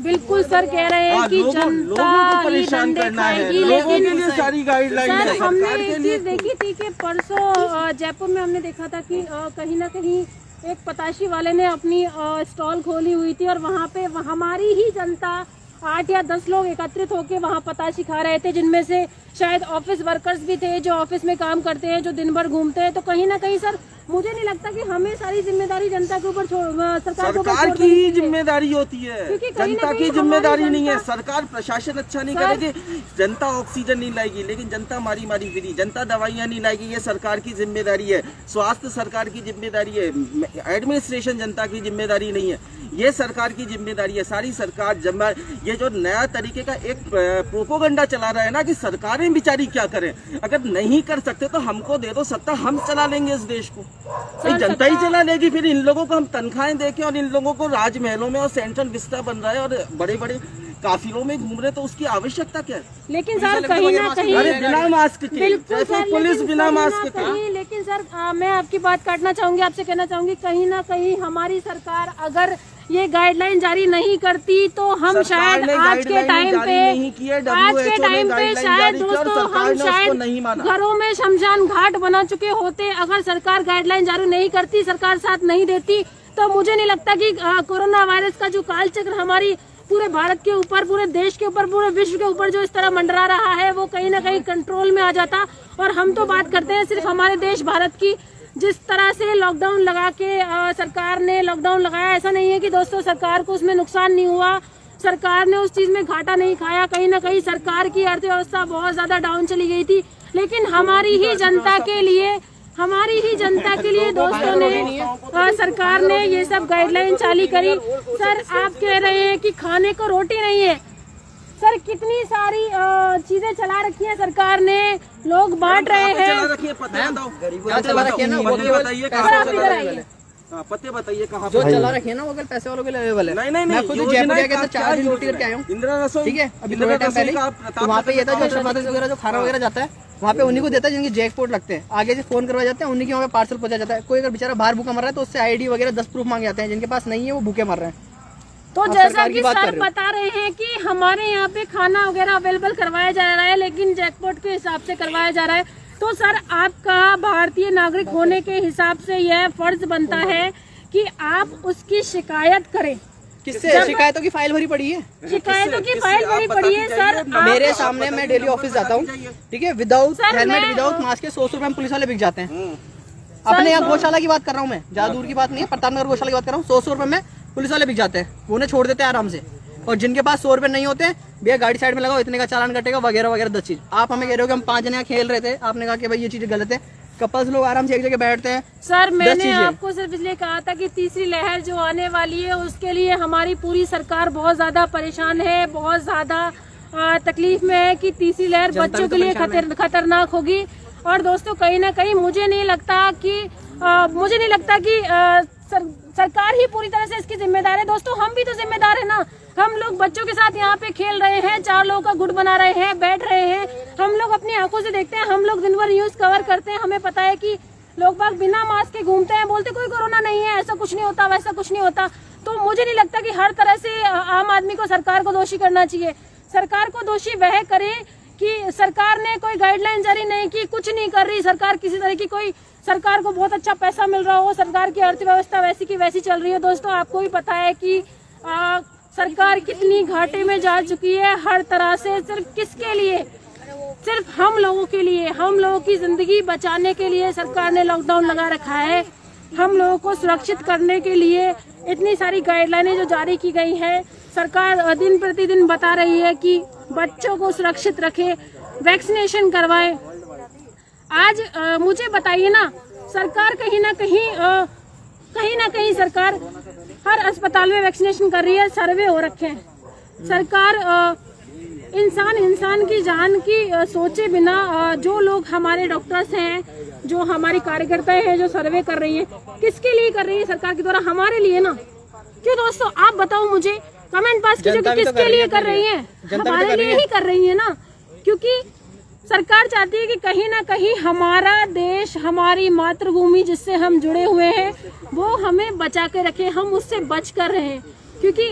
बिल्कुल सर कह रहे हैं कि
लोगों
जनता
को
ही
परेशान
डंडे
करना है,
खाएगी,
लोगों के लिए
लेकिन
सारी गाइडलाइन है
सर हमने
सरकार के
एक
लिए।
चीज देखी थी कि परसों जयपुर में हमने देखा था कि कहीं ना कहीं एक पताशी वाले ने अपनी स्टॉल खोली हुई थी और वहाँ पे हमारी ही जनता 8 या 10 लोग एकत्रित होकर वहाँ पताशी खा रहे थे, जिनमें से शायद ऑफिस वर्कर्स भी थे जो ऑफिस में काम करते हैं, जो दिन भर घूमते हैं। तो कहीं ना कहीं सर मुझे नहीं लगता कि हमें सारी जिम्मेदारी जनता के ऊपर
सरकार की ही जिम्मेदारी होती है,
क्योंकि कहीं ना
जनता
कहीं
की जिम्मेदारी
हमारी
नहीं है।
जनता-
सरकार प्रशासन अच्छा नहीं करेगी, जनता ऑक्सीजन नहीं लाएगी, लेकिन जनता मारी मारी फिरी, जनता दवाइयाँ नहीं लाएगी। ये सरकार की जिम्मेदारी है। स्वास्थ्य सरकार की जिम्मेदारी है, एडमिनिस्ट्रेशन जनता की जिम्मेदारी नहीं है, ये सरकार की जिम्मेदारी है। सारी सरकार ये जो नया तरीके का एक प्रोपोगंडा चला रहा है ना कि सरकारें बेचारी क्या करें, अगर नहीं कर सकते तो हमको दे दो सत्ता, हम चला लेंगे इस देश को। जनता ही चला लेगी। फिर इन लोगों को हम तनख्वाहें देके और इन लोगों को राजमहलों में और सेंट्रल विस्टा बन रहा है और बड़े बड़े काफिलों में घूम रहे, तो उसकी आवश्यकता क्या है?
लेकिन सर कहीं ना कहीं
अरे बिना मास्क के,
बिल्कुल
जैसे
सर,
पुलिस
लेकिन
बिना
कहीं ना
मास्क के।
कहीं- लेकिन सर मैं आपकी बात काटना चाहूंगी, आपसे कहना चाहूंगी कहीं ना कहीं हमारी सरकार अगर ये गाइडलाइन जारी नहीं करती तो हम शायद आज के टाइम पे शायद दोस्तों हम शायद घरों में शमशान घाट बना चुके होते। अगर सरकार गाइडलाइन जारी नहीं करती, सरकार साथ नहीं देती, तो मुझे नहीं लगता कि कोरोना वायरस का जो कालचक्र हमारी पूरे भारत के ऊपर, पूरे देश के ऊपर, पूरे विश्व के ऊपर जो इस तरह मंडरा रहा है वो कहीं ना कहीं कंट्रोल में आ जाता। और हम तो बात करते हैं सिर्फ हमारे देश भारत की, जिस तरह से लॉकडाउन लगा के सरकार ने लॉकडाउन लगाया, ऐसा नहीं है कि दोस्तों सरकार को उसमें नुकसान नहीं हुआ, सरकार ने उस चीज में घाटा नहीं खाया। कहीं ना कहीं सरकार की अर्थव्यवस्था बहुत ज्यादा डाउन चली गई थी, लेकिन हमारी ही जनता के लिए दोस्तों ने सरकार ने ये सब गाइडलाइन जारी करी। सर आप कह रहे हैं कि खाने को रोटी नहीं है, सर कितनी सारी चीजें चला रखी है सरकार ने, लोग बांट रहे हैं।
चला रखिए, पता बताओ
क्या चला रखी है ना, वो
पते बताइए
सर
कहाँ
आप
पे
इधर
चला
आइए।
हाँ, पते बताइए कहाँ
जो
पे।
चला रखी है ना वो कल पैसे वालों के लिए अवेलेबल है।
नहीं नहीं
मैं
नहीं,
खुद
योजना
जयपुर गया
का
था,
क्या
4 दिन
योजना?
ड्यूटी करके आया हूँ।
इंदिरा रसोई,
ठीक है, अभी
इंदिरा
थोड़े टाइम
रसोई
पहले
का
ही,
प्रताप
तो वहाँ पे ये था जो
नगर
अक्षर वगैरह जो खाना वगैरह जाता है वहाँ पे उन्हीं को देता है जिनके जैकपॉट लगते हैं, आगे से फोन करवाए जाते हैं, उन्हीं के वहाँ पे पार्सल पहुंचा जाता है। कोई अगर बेचारा बाहर भूखा मर रहा है तो उससे आईडी वगैरह 10 प्रूफ मांगे जाते हैं, जिनके पास नहीं है वो भूखे मर रहे हैं।
तो
आप
जैसा
सरकार की
कि
बात कर
सर
रहे हो।
बता रहे हैं कि हमारे यहाँ पे खाना वगैरह अवेलेबल करवाया जा रहा है, लेकिन जैकपॉट के हिसाब से करवाया जा रहा है। तो सर आपका भारतीय नागरिक होने के हिसाब से यह फर्ज बनता है कि आप उसकी शिकायत करें।
किससे शिकायतों की फाइल भरी पड़ी है?
शिकायतों की फाइल भरी पड़ी है सर। आप
मेरे सामने मैं डेली ऑफिस जाता हूँ, ठीक है, विदाउट
सर,
हेलमेट
मैं-
विदाउट मास्क के 100 रुपए में पुलिस वाले बिक जाते हैं। अपने यहाँ गौशाला की बात कर रहा हूँ मैं, ज्यादा दूर की बात नहीं है, प्रतापनगर गौशाला की बात कर रहा हूँ। 100 रुपए में पुलिस वाले बिक जाते हैं, वो उन्हें छोड़ देते हैं आराम से। और जिनके पास 100 रुपए नहीं होते, भैया गाड़ी साइड में लगाओ, इतने का चालान कटेगा वगैरह वगैरह 10 चीज। आप हमें कह रहे हो कि हम 5 जने यहाँ खेल रहे थे, आपने कहा कि भाई ये चीजें गलत है। कपल्स लोग आराम से एक जगह बैठते हैं।
सर मैंने
चीजें।
आपको सिर्फ इसलिए कहा था कि तीसरी लहर जो आने वाली है उसके लिए हमारी पूरी सरकार बहुत ज्यादा परेशान है, बहुत ज्यादा तकलीफ में है कि तीसरी लहर बच्चों के लिए खतरनाक होगी। और दोस्तों कहीं ना कहीं मुझे नहीं लगता कि सरकार ही पूरी तरह से इसकी जिम्मेदार है। दोस्तों हम भी तो जिम्मेदार है ना, हम लोग बच्चों के साथ यहाँ पे खेल रहे हैं, 4 लोगों का गुट बना रहे हैं, बैठ रहे हैं, हम लोग अपनी आंखों से देखते हैं, हम लोग दिन भर न्यूज कवर करते हैं, हमें पता है कि लोग बाग बिना मास्क के घूमते हैं, बोलते कोई कोरोना नहीं है, ऐसा कुछ नहीं होता, वैसा कुछ नहीं होता। तो मुझे नहीं लगता कि हर तरह से आम आदमी को सरकार को दोषी करना चाहिए। सरकार को दोषी वह करे कि सरकार ने कोई गाइडलाइन जारी नहीं की, कुछ नहीं कर रही सरकार, किसी तरह की कोई सरकार को बहुत अच्छा पैसा मिल रहा हो, सरकार की अर्थव्यवस्था वैसी की वैसी चल रही है। दोस्तों आपको भी पता है कि सरकार कितनी घाटे में जा चुकी है हर तरह से। सिर्फ किसके लिए? सिर्फ हम लोगों के लिए, हम लोगों की जिंदगी बचाने के लिए सरकार ने लॉकडाउन लगा रखा है। हम लोगों को सुरक्षित करने के लिए इतनी सारी गाइडलाइनें जो जारी की गई है, सरकार दिन प्रतिदिन बता रही है कि बच्चों को सुरक्षित रखें, वैक्सीनेशन करवाएं। आज मुझे बताइए ना, सरकार कहीं ना कहीं सरकार हर अस्पताल में वैक्सीनेशन कर रही है, सर्वे हो रखे हैं। सरकार इंसान की जान की सोचे बिना जो लोग हमारे डॉक्टर्स हैं, जो हमारी कार्यकर्ता हैं, जो सर्वे कर रही है, किसके लिए कर रही है सरकार के द्वारा? हमारे लिए ना। क्यों दोस्तों आप बताओ मुझे, कमेंट पास कीजिए कि किसके लिए कर रही है? हमारे लिए ही कर रही है ना, क्योंकि सरकार चाहती है कि कहीं ना कहीं हमारा देश, हमारी मातृभूमि जिससे हम जुड़े हुए हैं, वो हमें बचा के रखे, हम उससे बच कर रहे। क्योंकि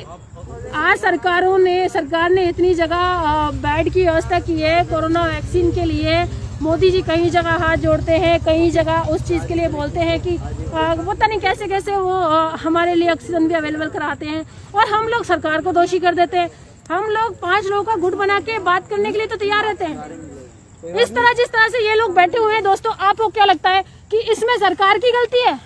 आज सरकार ने इतनी जगह बेड की व्यवस्था की है कोरोना वैक्सीन के लिए। मोदी जी कई जगह हाथ जोड़ते हैं, कई जगह उस चीज़ के लिए बोलते हैं कि पता नहीं कैसे कैसे वो हमारे लिए ऑक्सीजन भी अवेलेबल कराते हैं, और हम लोग सरकार को दोषी कर देते हैं। हम लोग 5 लोगों का गुट बना के बात करने के लिए तो तैयार रहते हैं। जिस तरह से ये लोग बैठे हुए हैं, दोस्तों आपको क्या लगता है कि इसमें सरकार की गलती है?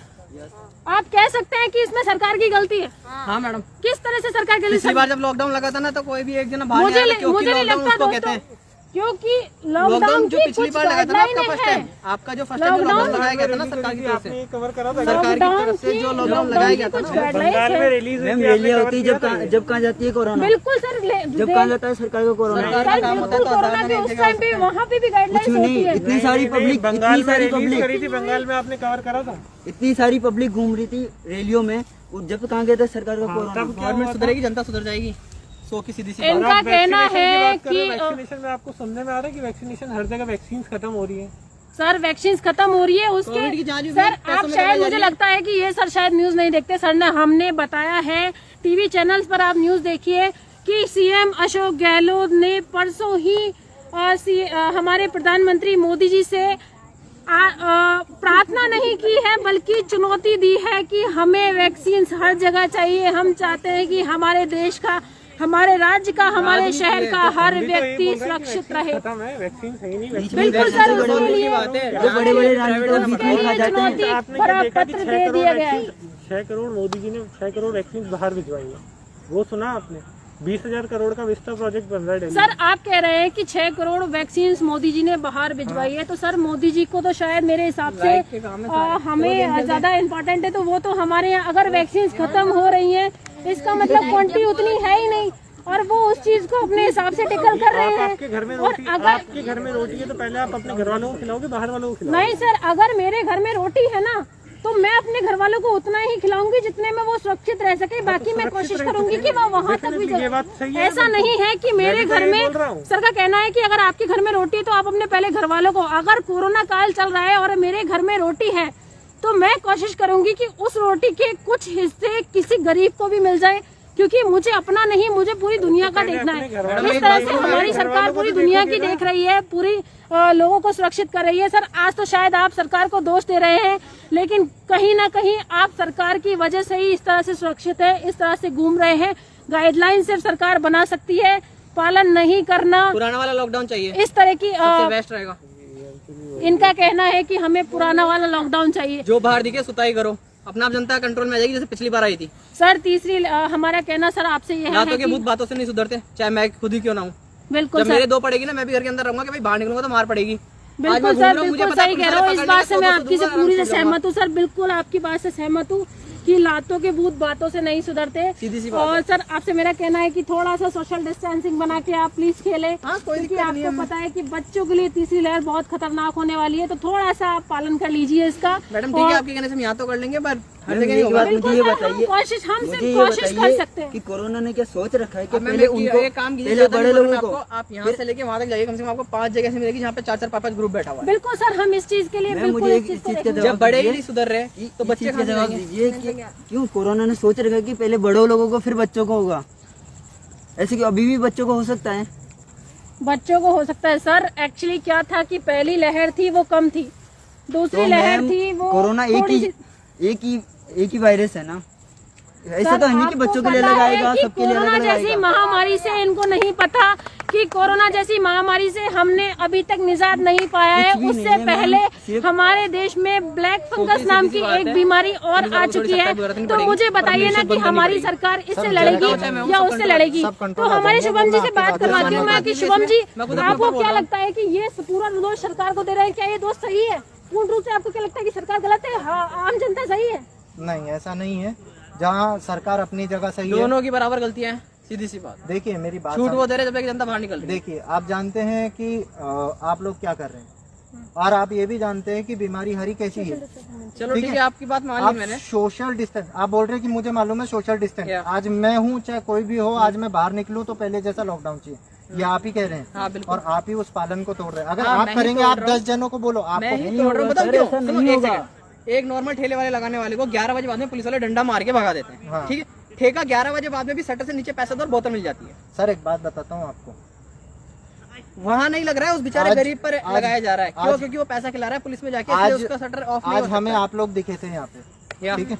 आप कह सकते हैं कि इसमें सरकार की गलती है?
हाँ मैडम,
किस तरह से सरकार की
पिछली बार जब लॉकडाउन लगा था ना तो कोई भी एक जना बाहर नहीं आया, क्योंकि
मुझे नहीं
लॉकडाउन
लगता
उसको कहते
दोस्तों,
हैं।
क्योंकि लॉकडाउन
जो
की
पिछली
कुछ
बार लगा था ना आपका फर्स्ट टाइम,
है।
आपका जो फर्स्ट टाइम लॉकडाउन लगाया गया था ना सरकार की तरफ से, सरकार की तरफ से जो लॉकडाउन लगाया गया था ना,
मैम रैली होती है जब कहाँ जाती है कोरोना,
बिल्कुल सर,
जब कहाँ जाता है सरकार का कोरोना,
सरकार का काम होता है तो
कोरोना के उस टाइम पे वहाँ पे भी गाइडलाइंस
कुछ
होती
नहीं,
है।
इतनी सारी पब्लिक
बंगाल में आपने कवर करा था।
इतनी सारी पब्लिक घूम रही थी रैलियों में, जब कहाँ गया था सरकार का कोरोना।
गवर्नमेंट सुधरेगी, जनता सुधर जाएगी, सो की सीधी सी
इनका कहना है कि
वैक्सीनेशन में आपको सुनने में आ रहा है कि वैक्सीनेशन हर जगह वैक्सीन खत्म हो रही है।
सर वैक्सीन खत्म हो रही है
कोविड की जांच
उसके
भी
सर
पैसों
आप
में
शायद
लगाई जा
मुझे
रही है।
लगता है कि ये सर शायद न्यूज नहीं देखते। सर ने हमने बताया है, टीवी चैनल्स पर आप न्यूज देखिए कि सीएम अशोक गहलोत ने परसों ही हमारे प्रधानमंत्री मोदी जी से प्रार्थना नहीं की है, बल्कि चुनौती दी है कि हमें वैक्सीन हर जगह चाहिए। हम चाहते हैं कि हमारे देश का, हमारे राज्य का, हमारे शहर का हर व्यक्ति सुरक्षित रहे।
खत्म है वैक्सीन, सही नहीं
बिल्कुल सर, उसके लिए
जो बड़े बड़े राजनेता बीच में खा जाते हैं।
चुनौती
आपने
पर
क्या देखा कि
पत्र दे दिया गया है।
6 करोड़ मोदी जी ने 6 करोड़ वैक्सीन बाहर भिजवाई है, वो सुना आपने? 20,000 करोड़ का विस्तार प्रोजेक्ट बन रहा है दिल्ली।
सर आप कह रहे हैं कि 6 करोड़ वैक्सीन मोदी जी ने बाहर भिजवाई है, तो सर मोदी जी को तो शायद मेरे हिसाब से हमें ज्यादा इम्पोर्टेंट है, तो वो तो हमारे यहाँ अगर वैक्सीन खत्म हो रही है, इसका मतलब क्वांटिटी उतनी है ही नहीं। और वो उस चीज को अपने हिसाब से टेकल कर रहे हैं।
आपके घर में
और
रोटी,
अगर
आपके घर में रोटी है तो पहले आप अपने घर वालों को खिलाओगे, बाहर वालों को खिलाओगे?
नहीं सर, अगर मेरे घर में रोटी है ना तो मैं अपने घर वालों को उतना ही खिलाऊंगी जितने में वो सुरक्षित रह सके। बाकी मैं कोशिश करूंगी कि वो वहाँ तक भी
ये बात सही है।
ऐसा नहीं है कि मेरे घर में, सर का कहना है कि अगर आपके घर में रोटी है तो आप अपने पहले घर वालों को, अगर कोरोना काल चल रहा है और मेरे घर में रोटी है तो मैं कोशिश करूंगी कि उस रोटी के कुछ हिस्से किसी गरीब को भी मिल जाए, क्योंकि मुझे अपना नहीं, मुझे पूरी दुनिया का देखना है। इस तरह से हमारी सरकार पूरी दुनिया की देख रही है, पूरी लोगों को सुरक्षित कर रही है। सर आज तो शायद आप सरकार को दोष दे रहे हैं, लेकिन कहीं ना कहीं आप सरकार की वजह से ही इस तरह से सुरक्षित है, इस तरह से घूम रहे हैं। गाइडलाइन सिर्फ सरकार बना सकती है, पालन नहीं करना।
पुराना वाला लॉकडाउन चाहिए,
इस तरह की
बेस्ट रहेगा।
इनका कहना है कि हमें पुराना वाला लॉकडाउन चाहिए।
जो बाहर दिखे सुताई करो, अपना आप जनता कंट्रोल में आ जाएगी, जैसे पिछली बार आई थी।
सर तीसरी हमारा कहना सर आपसे ये है
रातों के
कि
भूत बातों से नहीं सुधरते, चाहे मैं खुद ही क्यों ना हूँ।
बिल्कुल
जब
सर,
मेरे दो पड़ेगी ना, मैं भी घर के अंदर रहूंगा कि भाई बाहर निकलूंगा तो मार पड़ेगी।
बिल्कुल सर, बिल्कुल सही कह रहे हो। इस बात से मैं आपकी से पूरी से सहमत हूँ सर, बिल्कुल आपकी बात से सहमत हूँ कि लातों के भूत बातों से नहीं सुधरते।
सीधी सी बात
और सर आपसे मेरा कहना है कि थोड़ा सा सोशल डिस्टेंसिंग बना के आप प्लीज खेले,
हाँ, कोई
क्योंकि
दिक्कत नहीं है।
आपको पता है कि बच्चों के लिए तीसरी लहर बहुत खतरनाक होने वाली है, तो थोड़ा सा आप पालन कर लीजिए इसका।
मैडम ठीक है, आपके कहने से हम यहाँ तो कर लेंगे, पर हर जगह नहीं होगा।
बिल्कुल
मुझे ये
सर, हम
बताइए,
कोशिश, हम
मुझे
सिर्फ
ये
कोशिश कर
बताइए
सकते हैं।
कि कोरोना ने क्या सोच रखा है कि
मैं
पहले उनको,
ये काम की
पहले बड़े लोगों को,
आप यहाँ से लेके वहाँ तक जाइए, कम से कम आपको 5 जगह से मिलेगी जहाँ पे 4-4, 5-5 ग्रुप बैठा हुआ है।
बिल्कुल सर, हम इस चीज के लिए
मैम,
बिल्कुल
मुझे
इस
एक
चीज को
चीज का
देखेंगे।
जब बड़े ही
दीजिए।
नहीं सुधर रहे तो
इस
बच्चे
चीज का
कहाँ से
जवाब
जाएंगे?
दीजिए कि क्यों कोरोना ने सोच रखा है कि पहले बड़ों लोगों को फिर बच्चों को होगा, ऐसे कि अभी भी बच्चों को हो सकता है।
बच्चों को हो सकता है सर। एक्चुअली क्या था कि पहली लहर थी वो कम थी, दूसरी
तो
लहर
मैम,
थी वो
कोरोना
थोड़ी सी-
एक ही वायरस है ना, ऐसा
सर,
तो है नहीं कि
आपको
बच्चों के लिए
पता है
लगाएगा,
कि
सबके लिए
कोरोना
अलग
जैसी
लगाएगा।
महामारी से इनको नहीं पता कि कोरोना जैसी महामारी से हमने अभी तक निजात नहीं पाया है।
कुछ भी
उससे
नहीं है,
पहले
मैम, सिर्फ-
हमारे देश में ब्लैक फंगस नाम की एक बीमारी और आ चुकी है। तो मुझे बताइए ना कि हमारी सरकार इससे लड़ेगी या उससे लड़ेगी।
सब
तो
कंट्रोल
हमारे
आ जाएगा।
शुभम जी से
मैं
बात
आपकी
करवाती हूँ मैं कि शुभम जी, आपको क्या
बोल
लगता है कि ये पूरा दोष सरकार को दे रहे हैं? क्या ये दोष सही है? पूर्ण रूप से आपको क्या लगता है कि सरकार गलत है, आम जनता सही है?
नहीं, ऐसा नहीं है। जहाँ सरकार अपनी जगह सही है।
दोनों की बराबर गलतियां हैं, सीधी सी बात।
देखिए मेरी बात
छूट
समझ-
वो दे रहे जब तक जनता बाहर निकल रही है।
देखिए आप जानते हैं कि आप लोग क्या कर रहे हैं, और आप ये भी जानते हैं कि बीमारी हरी कैसी है।
चलो
ठीक
ठीक
है।
है, आपकी बात मान
आप
ली मैंने।
सोशल डिस्टेंस, आप बोल रहे हैं कि मुझे मालूम है सोशल डिस्टेंस।
Yeah.
आज मैं हूँ चाहे कोई भी हो, आज मैं बाहर निकलूं तो पहले जैसा लॉकडाउन चाहिए, ये आप ही कह रहे हैं।
हाँ, बिल्कुल।
और आप ही उस पालन को तोड़ रहे हैं। अगर
हाँ,
आप
मैं ही
करेंगे,
तोड़
आप
रहा हूँ।
10 जनों को बोलो,
मैं
आपको
ही तोड़ रहा हूँ, बताओ
सर,
क्यों?
ऐसा
सुनो,
नहीं
एक
होगा।
सेकंड। एक नॉर्मल ठेले वाले लगाने वाले को 11 बजे बाद में पुलिस वाले डंडा मार के भगा देते हैं।
हाँ।
ठीक है, ठेका 11 बजे बाद में भी शटर से नीचे पैसा दो और बोतल मिल जाती है।
सर एक बात बताता हूँ आपको,
वहाँ नहीं लग रहा है, उस बेचारे
आज-
गरीब पर
आज-
लगाया जा रहा है। क्यों?
आज-
क्योंकि वो पैसा खिला रहा है पुलिस में जाके, इसलिए
आज
उसका शटर ऑफ नहीं
आज
हो
हमें
सकता।
आप लोग दिखे थे यहाँ पे,
या-
ठीक है।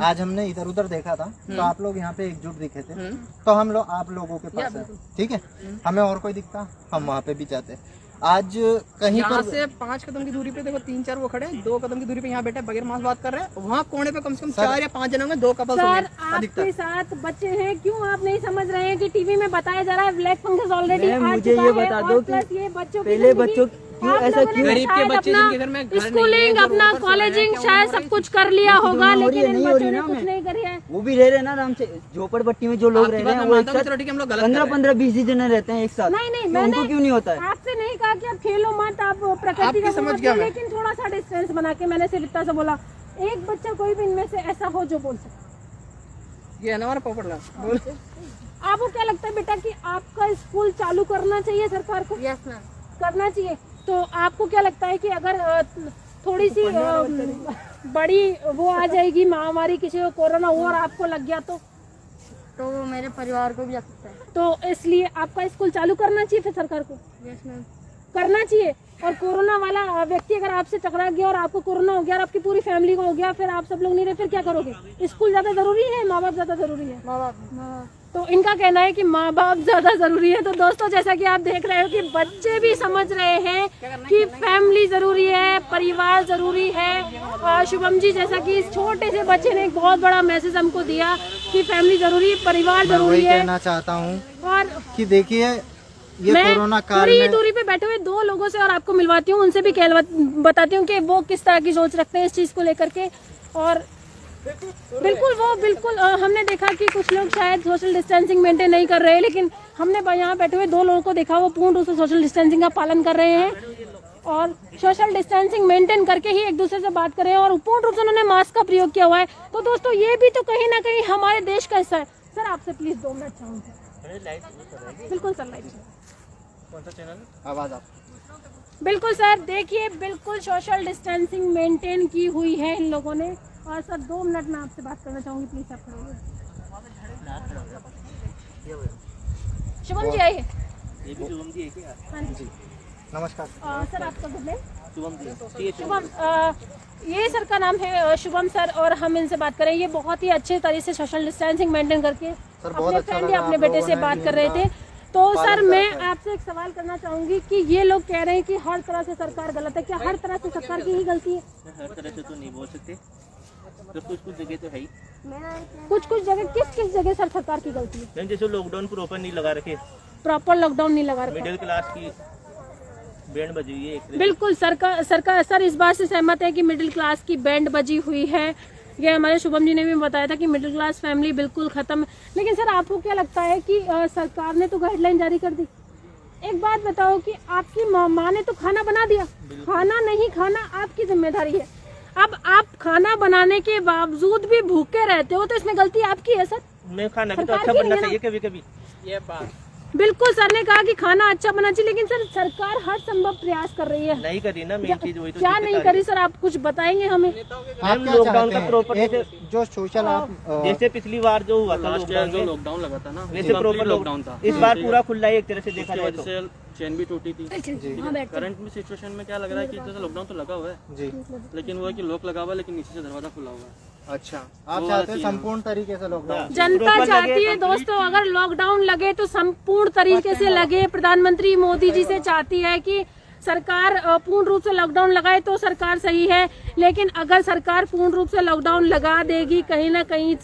आज हमने इधर उधर देखा था तो आप लोग यहाँ पे एकजुट दिखे थे,
हम्म।
तो हम लोग आप लोगों के पास है, ठीक है। हमें और कोई दिखता हम वहाँ पे भी जाते। आज कहीं
यहाँ
पर
से 5 कदम की दूरी पे देखो 3-4 वो खड़े हैं, 2 कदम की दूरी पे यहाँ बैठे बगैर मास्क बात कर रहे हैं। वहाँ कोने पे कम से कम 4 या 5 जनों में 2 कपल
सर आपके साथ बच्चे हैं, क्यों आप नहीं समझ रहे हैं कि टीवी में बताया जा रहा है ब्लैक फंगस ऑलरेडी
मैम,
आ
मुझे
चुका
ये
है,
बता
और
दो कि
प्लस ये बच्चों की
पहले
जिंदगी-
बच्चों क्यों
आप
ऐसा
लोगों ने
क्यों?
गरीब के
शायद
बच्चे
अपना
जिनके घर में घर नहीं है,
स्कूलिंग,
जो
अपना
ऊपर सो रहे हैं,
कॉलेजिंग
क्या
शायद
उम्र
सब कुछ कर लिया होगा,
हो रही
लेकिन
है,
इन
नहीं हो रही
बच्चों ने
ना
कुछ
मैं।
नहीं करी है।
वो भी रह रहे हैं ना आराम से, झोपड़पट्टी में जो लोग
आपकी
रह
बात
रहे हैं
मैं
वो एक
मानता हूँ,
साथ
चलो ठीक है, हम लोग गलत कर
15-15-20 जने रहते हैं एक साथ।
नहीं नहीं,
तो
मैंने
उनको क्यों नहीं होता है?
आपसे नहीं कहा कि आप खेलो मत, आप प्रकृति
आपकी
का
समझ
मत
गया
लो,
मैं।
लेकिन थोड़ा सा डिस्टेंस बना के मैंने सिर्फ इतना सा बोला। एक बच्चा कोई भी इनमें से ऐसा हो जो बोल सकता।
ये है ना हमारा पोपट लाल। बोल।
आपको क्या लगता है बेटा कि आपका स्कूल चालू करना चाहिए सरकार को?
Yes ma'am.
करना चाहिए। तो आपको क्या लगता है कि अगर थोड़ी सी बड़ी वो आ जाएगी महामारी, किसी को कोरोना हुआ और आपको लग गया
तो वो मेरे परिवार को भी आ सकता है।
तो इसलिए आपका स्कूल चालू करना चाहिए फिर सरकार को?
Yes ma'am.
करना चाहिए। और कोरोना वाला व्यक्ति अगर आपसे टकरा गया और आपको कोरोना हो गया और आपकी पूरी फैमिली को हो गया, फिर आप सब लोग नहीं रहे, फिर क्या करोगे? स्कूल ज्यादा जरूरी है, माँ बाप ज्यादा जरूरी है?
माँ बाप।
तो इनका कहना है कि माँ बाप ज्यादा जरूरी है। तो दोस्तों जैसा कि आप देख रहे हो कि बच्चे भी समझ रहे हैं कि फैमिली जरूरी है, परिवार जरूरी है। और शुभम जी जैसा कि इस छोटे से बच्चे ने एक बहुत बड़ा मैसेज हमको दिया कि फैमिली जरूरी है, परिवार
मैं
जरूरी
वही
है।
कहना चाहता हूँ
और
कि देखिए ये
मैं
कोरोना काल
थोड़ी
में
दूरी पे बैठे हुए 2 लोगों से और आपको मिलवाती हूँ, उनसे भी बताती हूँ कि वो किस तरह की सोच रखते हैं इस चीज को लेकर के। और बिल्कुल हमने देखा कि कुछ लोग शायद सोशल डिस्टेंसिंग मेंटेन नहीं कर रहे हैं, लेकिन हमने यहाँ बैठे हुए 2 लोगों को देखा वो पूर्ण रूप से सोशल डिस्टेंसिंग का पालन कर रहे हैं और सोशल डिस्टेंसिंग मेंटेन करके ही एक दूसरे से बात कर रहे हैं और पूर्ण रूप से उन्होंने मास्क का प्रयोग किया हुआ है। तो दोस्तों ये भी तो कहीं ना कहीं हमारे देश का हिस्सा है। सर आपसे प्लीज 2 मिनट चाहूँगी। बिल्कुल सर, लाइट
कौन सा चैनल है?
आवाज़ आप
बिल्कुल सर, देखिए बिल्कुल सोशल डिस्टेंसिंग मेंटेन की हुई है इन लोगों ने। और सर 2 मिनट में आपसे बात करना चाहूँगी, प्लीज आप खड़े होइए। शुभम जी आइए।
ये भी शुभम जी है क्या?
हाँ जी
नमस्कार।
सर आपका गुड नेम?
शुभम जी।
शुभम, ये सर का नाम है शुभम सर और हम इनसे बात कर रहे हैं। ये बहुत ही अच्छे तरीके से सोशल डिस्टेंसिंग मेंटेन करके
बहुत
अपने
अच्छा
फ्रेंड
लगा
या अपने
आप
बेटे
लोगों
से
ने
बात
भी
कर रहे
इनका
थे। तो
पालन
सर
किया
मैं
है।
आपसे एक सवाल करना चाहूंगी कि ये लोग कह रहे हैं कि हर तरह से सरकार गलत है। क्या हर तरह से सरकार की ही गलती है?
हर तरह से तो नहीं बोल सकते, तो कुछ जगह तो है ही।
कुछ जगह किस जगह सर सरकार की गलती है?
मैम जैसे लॉकडाउन प्रॉपर नहीं लगा रखे,
प्रॉपर लॉकडाउन नहीं लगा रखा।
मिडिल क्लास की बैंड बजी हुई है एक तरह से।
बिल्कुल सरकार सर इस बात से सहमत है कि मिडिल क्लास की बैंड बजी हुई है। ये हमारे शुभम जी ने भी बताया था कि मिडिल क्लास फैमिली बिल्कुल खत्म है। लेकिन सर आपको क्या लगता है कि सरकार ने तो गाइडलाइन जारी कर दी। एक बात बताओ कि आपकी माँ ने तो खाना बना दिया, खाना नहीं खाना आपकी जिम्मेदारी है। अब आप खाना बनाने के बावजूद भी भूखे रहते हो तो इसमें गलती आपकी है सर।
मैं खाना भी तो
सरकार
अच्छा
की
बनना
नहीं है ना?
चाहिए कभी कभी। ये बात
बिल्कुल सर ने कहा कि खाना अच्छा बनना चाहिए, लेकिन सर सरकार हर संभव प्रयास कर रही है।
नहीं करी ना, मेन चीज वही तो
क्या
दिक्कत
नहीं
आ रही
करी सर, आप कुछ बताएंगे हमें?
आप क्या
लॉकडाउन
चाहते
का
हैं?
प्रॉपर
एक जो सोशल आप
जैसे पिछली बार जो हुआ था
लॉकडाउन लगा था ना,
वैसे प्रॉपर
लॉकडाउन था।
इस बार पूरा खुला है एक तरह से देखा जाए
वजह
तो।
से चेन भी टूटी थी।
हाँ, बैठ जाओ।
करंट में सिचुएशन में क्या लग रहा है कि जैसे लॉकडाउन तो लगा हुआ है,
जी
लेकिन वो है कि लॉक लगा हुआ है लेकिन नीचे से दरवाजा खुला हुआ है।
अच्छा, आप चाहते हैं संपूर्ण तरीके से लॉकडाउन?
जनता
प्रॉपर
चाहती
लगे,
है दोस्तों अगर लॉकडाउन लगे तो संपूर्ण तरीके से लगे। प्रधानमंत्री मोदी जी से चाहती है कि सरकार पूर्ण रूप से लॉकडाउन लगाए तो सरकार सही है, लेकिन अगर सरकार पूर्ण रूप से लॉकडाउन लगा देगी कहीं ना कहीं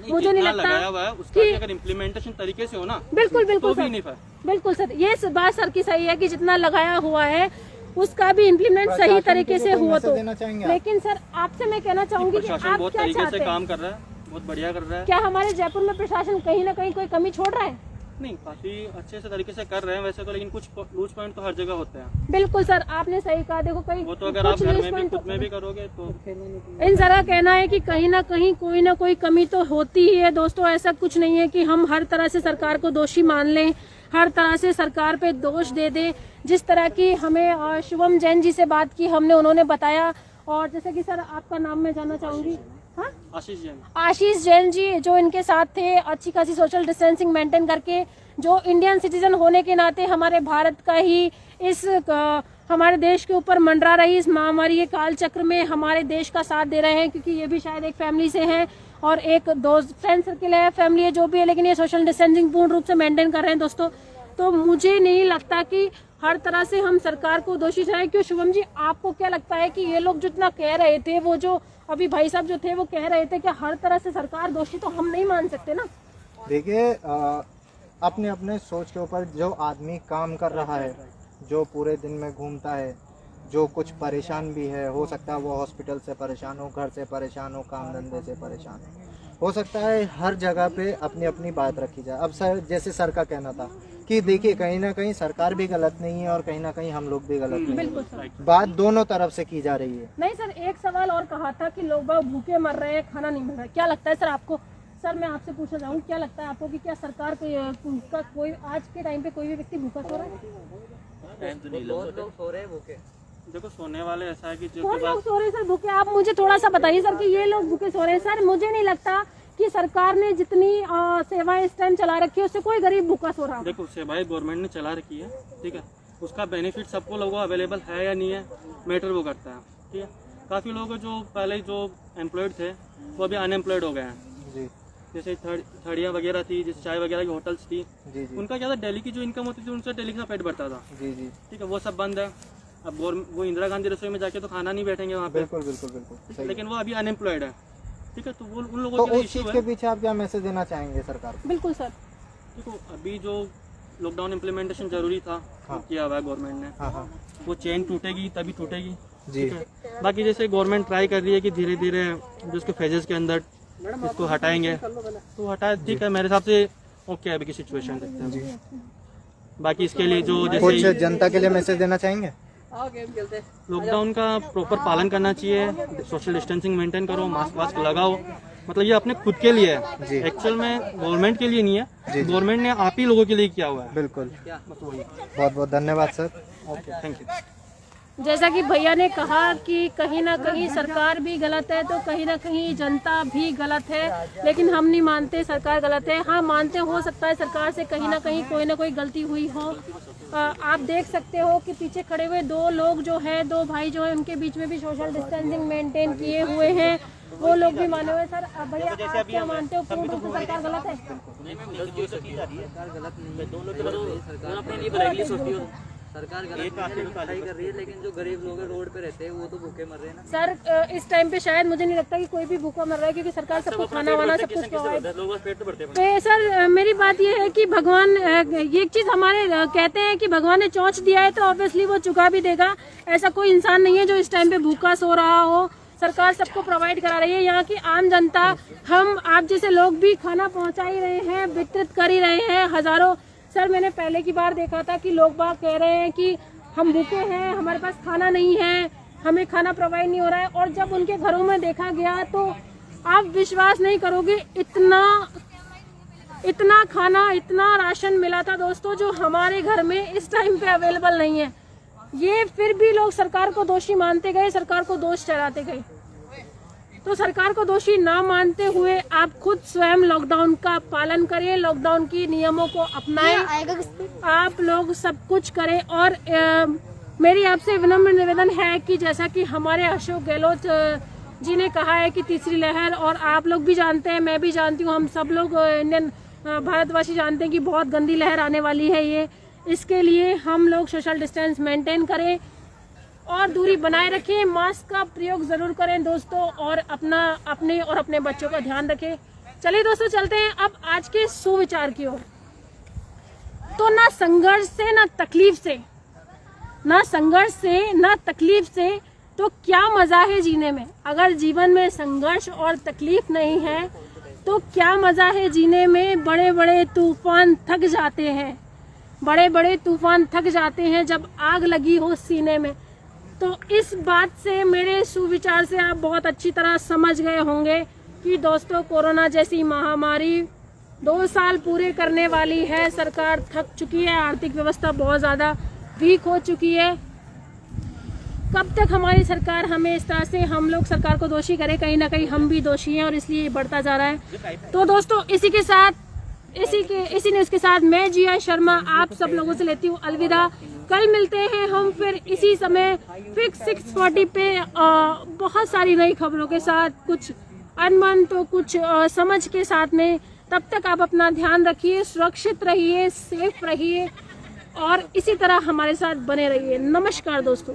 मुझे नहीं लगता
लगाया हुआ है उसका
कि
भी अगर इम्प्लीमेंटेशन तरीके से हो ना
बिल्कुल
तो
बिल्कुल
भी
सर,
नहीं पाए।
बिल्कुल सर, ये बात सर की सही है कि जितना लगाया हुआ है उसका भी इम्प्लीमेंट सही तरीके से हुआ तो।
देना चाहेंगे आप?
लेकिन सर आपसे मैं कहना चाहूंगी कि
प्रशासन
आप
बहुत
क्या
तरीके
चाहते
से
हैं?
काम कर रहा है, बहुत बढ़िया कर रहा है।
क्या हमारे जयपुर में प्रशासन कहीं ना कहीं कोई कमी छोड़ रहा है?
नहीं, काफी अच्छे से तरीके से कर रहे हैं वैसे तो, लेकिन कुछ लूज पॉइंट तो हर जगह होते हैं।
बिल्कुल सर, आपने सही कहा। देखो कहीं
वो तो अगर आप
कुछ
घर
lose
में भी
point
खुद में भी करोगे तो
इन सर का कहना है कि कहीं ना कहीं कोई ना कोई कमी तो होती ही है। दोस्तों ऐसा कुछ नहीं है कि हम हर तरह से सरकार को दोषी मान लें, हर तरह से सरकार पे दोष दे दें। जिस तरह की हमें शुभम जैन जी से बात की हमने, उन्होंने बताया। और जैसे कि सर आपका नाम मैं जानना चाहूंगी। हाँ,
आशीष जैन।
आशीष जैन जी जो इनके साथ थे, अच्छी खासी सोशल डिस्टेंसिंग मेंटेन करके, जो इंडियन सिटीजन होने के नाते हमारे भारत का ही इस हमारे देश के ऊपर मंडरा रही इस महामारी के काल चक्र में हमारे देश का साथ दे रहे हैं, क्योंकि ये भी शायद एक फैमिली से हैं और एक दोस्त फ्रेंड सर्किल है, फैमिली है, जो भी है, लेकिन ये सोशल डिस्टेंसिंग पूर्ण रूप से मेंटेन कर रहे हैं दोस्तों। तो मुझे नहीं लगता कि हर तरह से हम सरकार को दोषी ठहराएं। क्यों शुभम जी, आपको क्या लगता है कि ये लोग जितना कह रहे थे, वो जो अभी भाई साहब जो थे वो कह रहे थे कि हर तरह से सरकार दोषी, तो हम नहीं मान सकते ना?
देखिए, अपने अपने सोच के ऊपर जो आदमी काम कर रहा है, जो पूरे दिन में घूमता है, जो कुछ परेशान भी है, हो सकता है वो हॉस्पिटल से परेशान हो, घर से परेशान हो, काम धंधे से परेशान हो सकता है। हर जगह पे अपनी अपनी बात रखी जाए। अब सर, जैसे सर का कहना था कि देखिए कहीं ना कहीं सरकार भी गलत नहीं है और कहीं ना कहीं हम लोग भी गलत नहीं
बिल्कुल
है।
सर।
बात दोनों तरफ से की जा रही है।
नहीं सर, एक सवाल और कहा था कि लोग बाग भूखे मर रहे हैं, खाना नहीं मिल रहा है। क्या लगता है सर आपको? सर मैं आपसे पूछना चाहूँ, क्या लगता है आपको कि क्या सरकार का कोई आज के टाइम पे कोई भी व्यक्ति भूखा सो रहा है?
बहुत लोग सो रहे हैं भूखे।
देखो, सोने वाले ऐसा है कि जो
कौन लोग सो रहे हैं सर भूखे? आप मुझे थोड़ा सा बताइए सर कि ये लोग भूखे सो रहे हैं। सर मुझे नहीं लगता कि सरकार ने जितनी सेवाएं इस टाइम चला रखी है उससे कोई गरीब भूखा सो रहा है।
देखो, सेवाएं गवर्नमेंट ने चला रखी है, ठीक है, उसका बेनिफिट सबको लोगों को अवेलेबल है या नहीं है, मैटर वो करता है, ठीक है। काफ़ी लोग जो पहले जो एम्प्लॉयड थे वो अभी अनएम्प्लॉयड हो गए हैं।
जी
जैसे थड़ियाँ वगैरह थी, जैसे चाय वगैरह की होटल्स थी,
जी जी
उनका क्या था, डेली की जो इनकम होती थी उनसे डेली का पेट भरता था,
जी जी
ठीक है, वो सब बंद है। अब वो इंदिरा गांधी रसोई में जाके तो खाना नहीं बैठेंगे वहाँ पे,
बिल्कुल बिल्कुल बिल्कुल
ठीक है,
सही।
लेकिन वो अभी अनएम्प्लॉयड है, ठीक है, तो वो उन लोगों
तो
के लिए
उस
इशू
चीज़
है।
के पीछे आप क्या मैसेज देना चाहेंगे सरकार को?
बिल्कुल सर।
देखो, अभी जो लॉकडाउन इम्प्लीमेंटेशन जरूरी था,
हाँ।
किया हुआ है गवर्नमेंट ने,
हाँ हाँ
वो चेन टूटेगी तभी टूटेगी,
जी।
ठीक है। बाकी जैसे गवर्नमेंट ट्राई कर रही है कि धीरे धीरे जो उसके फेजेस के अंदर इसको हटाएंगे तो हटाए, ठीक है, मेरे हिसाब से ओके है अभी की सिचुएशन देखते हैं। बाकी इसके लिए जो
कुछ
जैसे
जनता के लिए मैसेज देना चाहेंगे?
लॉकडाउन का प्रॉपर पालन करना चाहिए, सोशल डिस्टेंसिंग मेंटेन करो, मास्क वास्क लगाओ, मतलब ये अपने खुद के लिए
जी।
है, एक्चुअल में गवर्नमेंट के लिए नहीं
जी,
है,
जी।
गवर्नमेंट ने आप ही लोगों के लिए किया हुआ है।
बिल्कुल,
बस वही।
बहुत बहुत धन्यवाद सर।
Okay, thank you.
जैसा कि भैया ने कहा कि कहीं ना कहीं सरकार भी गलत है तो कहीं ना कहीं जनता भी गलत है, लेकिन हम नहीं मानते सरकार गलत है। हाँ मानते, हो सकता है सरकार से कहीं ना कोई गलती हुई हो। आप देख सकते हो कि पीछे खड़े हुए दो लोग जो है, दो भाई जो है, उनके बीच में भी सोशल डिस्टेंसिंग मेंटेन किए हुए हैं, वो लोग भी माने हुए। सर भैया आप क्या मानते हो, पूर्ण रूप से सरकार गलत है?
सरकार गलत पढ़ाई कर रही है, लेकिन जो गरीब लोग रोड पे रहते हैं वो तो भूखे मर रहे हैं ना।
सर इस टाइम पे शायद मुझे नहीं लगता कि कोई भी भूखा मर रहा है, क्योंकि सरकार सबको खाना वाना सब कुछ प्रोवाइड। तो सर मेरी बात ये है कि भगवान ये एक चीज हमारे कहते हैं कि भगवान ने चौंच दिया है तो ऑब्वियसली वो चुका भी देगा। ऐसा कोई इंसान नहीं है जो इस टाइम पे भूखा सो रहा हो, सरकार सबको प्रोवाइड करा रही है। यहाँ की आम जनता, हम आप जैसे लोग भी खाना पहुँचा ही रहे हैं, वितरित कर ही रहे हैं हजारों। सर मैंने पहले की बार देखा था कि लोग बाग कह रहे हैं कि हम भूखे हैं, हमारे पास खाना नहीं है, हमें खाना प्रोवाइड नहीं हो रहा है, और जब उनके घरों में देखा गया तो आप विश्वास नहीं करोगे, इतना खाना, इतना राशन मिला था दोस्तों जो हमारे घर में इस टाइम पे अवेलेबल नहीं है। ये फिर भी लोग सरकार को दोषी मानते गए, सरकार को दोष ठहराते गए। तो सरकार को दोषी ना मानते हुए आप खुद स्वयं लॉकडाउन का पालन करें, लॉकडाउन की नियमों को अपनाएं, आप लोग सब कुछ करें। और मेरी आपसे विनम्र निवेदन है कि जैसा कि हमारे अशोक गहलोत जी ने कहा है कि तीसरी लहर, और आप लोग भी जानते हैं, मैं भी जानती हूँ, हम सब लोग इंडियन भारतवासी जानते हैं कि बहुत गंदी लहर आने वाली है ये। इसके लिए हम लोग सोशल डिस्टेंस मेंटेन करें और दूरी बनाए रखें, मास्क का प्रयोग जरूर करें दोस्तों, और अपने और अपने बच्चों का ध्यान रखें। चलिए दोस्तों चलते हैं अब आज के सुविचार की ओर। तो ना संघर्ष से ना तकलीफ से, ना संघर्ष से ना तकलीफ से, तो क्या मजा है जीने में। अगर जीवन में संघर्ष और तकलीफ नहीं है तो क्या मजा है जीने में। बड़े बड़े तूफान थक जाते हैं, बड़े बड़े तूफान थक जाते हैं जब आग लगी हो सीने में। तो इस बात से, मेरे सुविचार से आप बहुत अच्छी तरह समझ गए होंगे कि दोस्तों कोरोना जैसी महामारी 2 साल पूरे करने वाली है। सरकार थक चुकी है, आर्थिक व्यवस्था बहुत ज़्यादा वीक हो चुकी है। कब तक हमारी सरकार हमें इस तरह से, हम लोग सरकार को दोषी करें, कहीं ना कहीं हम भी दोषी हैं और इसलिए ये बढ़ता जा रहा है। तो दोस्तों इसी न्यूज़ के साथ मैं जिया शर्मा आप सब लोगों से लेती हूँ अलविदा। कल मिलते हैं हम फिर इसी समय फिक्स 6:40 पे बहुत सारी नई खबरों के साथ, कुछ अनमन तो कुछ समझ के साथ में। तब तक आप अपना ध्यान रखिए, सुरक्षित रहिए, सेफ रहिए और इसी तरह हमारे साथ बने रहिए। नमस्कार दोस्तों।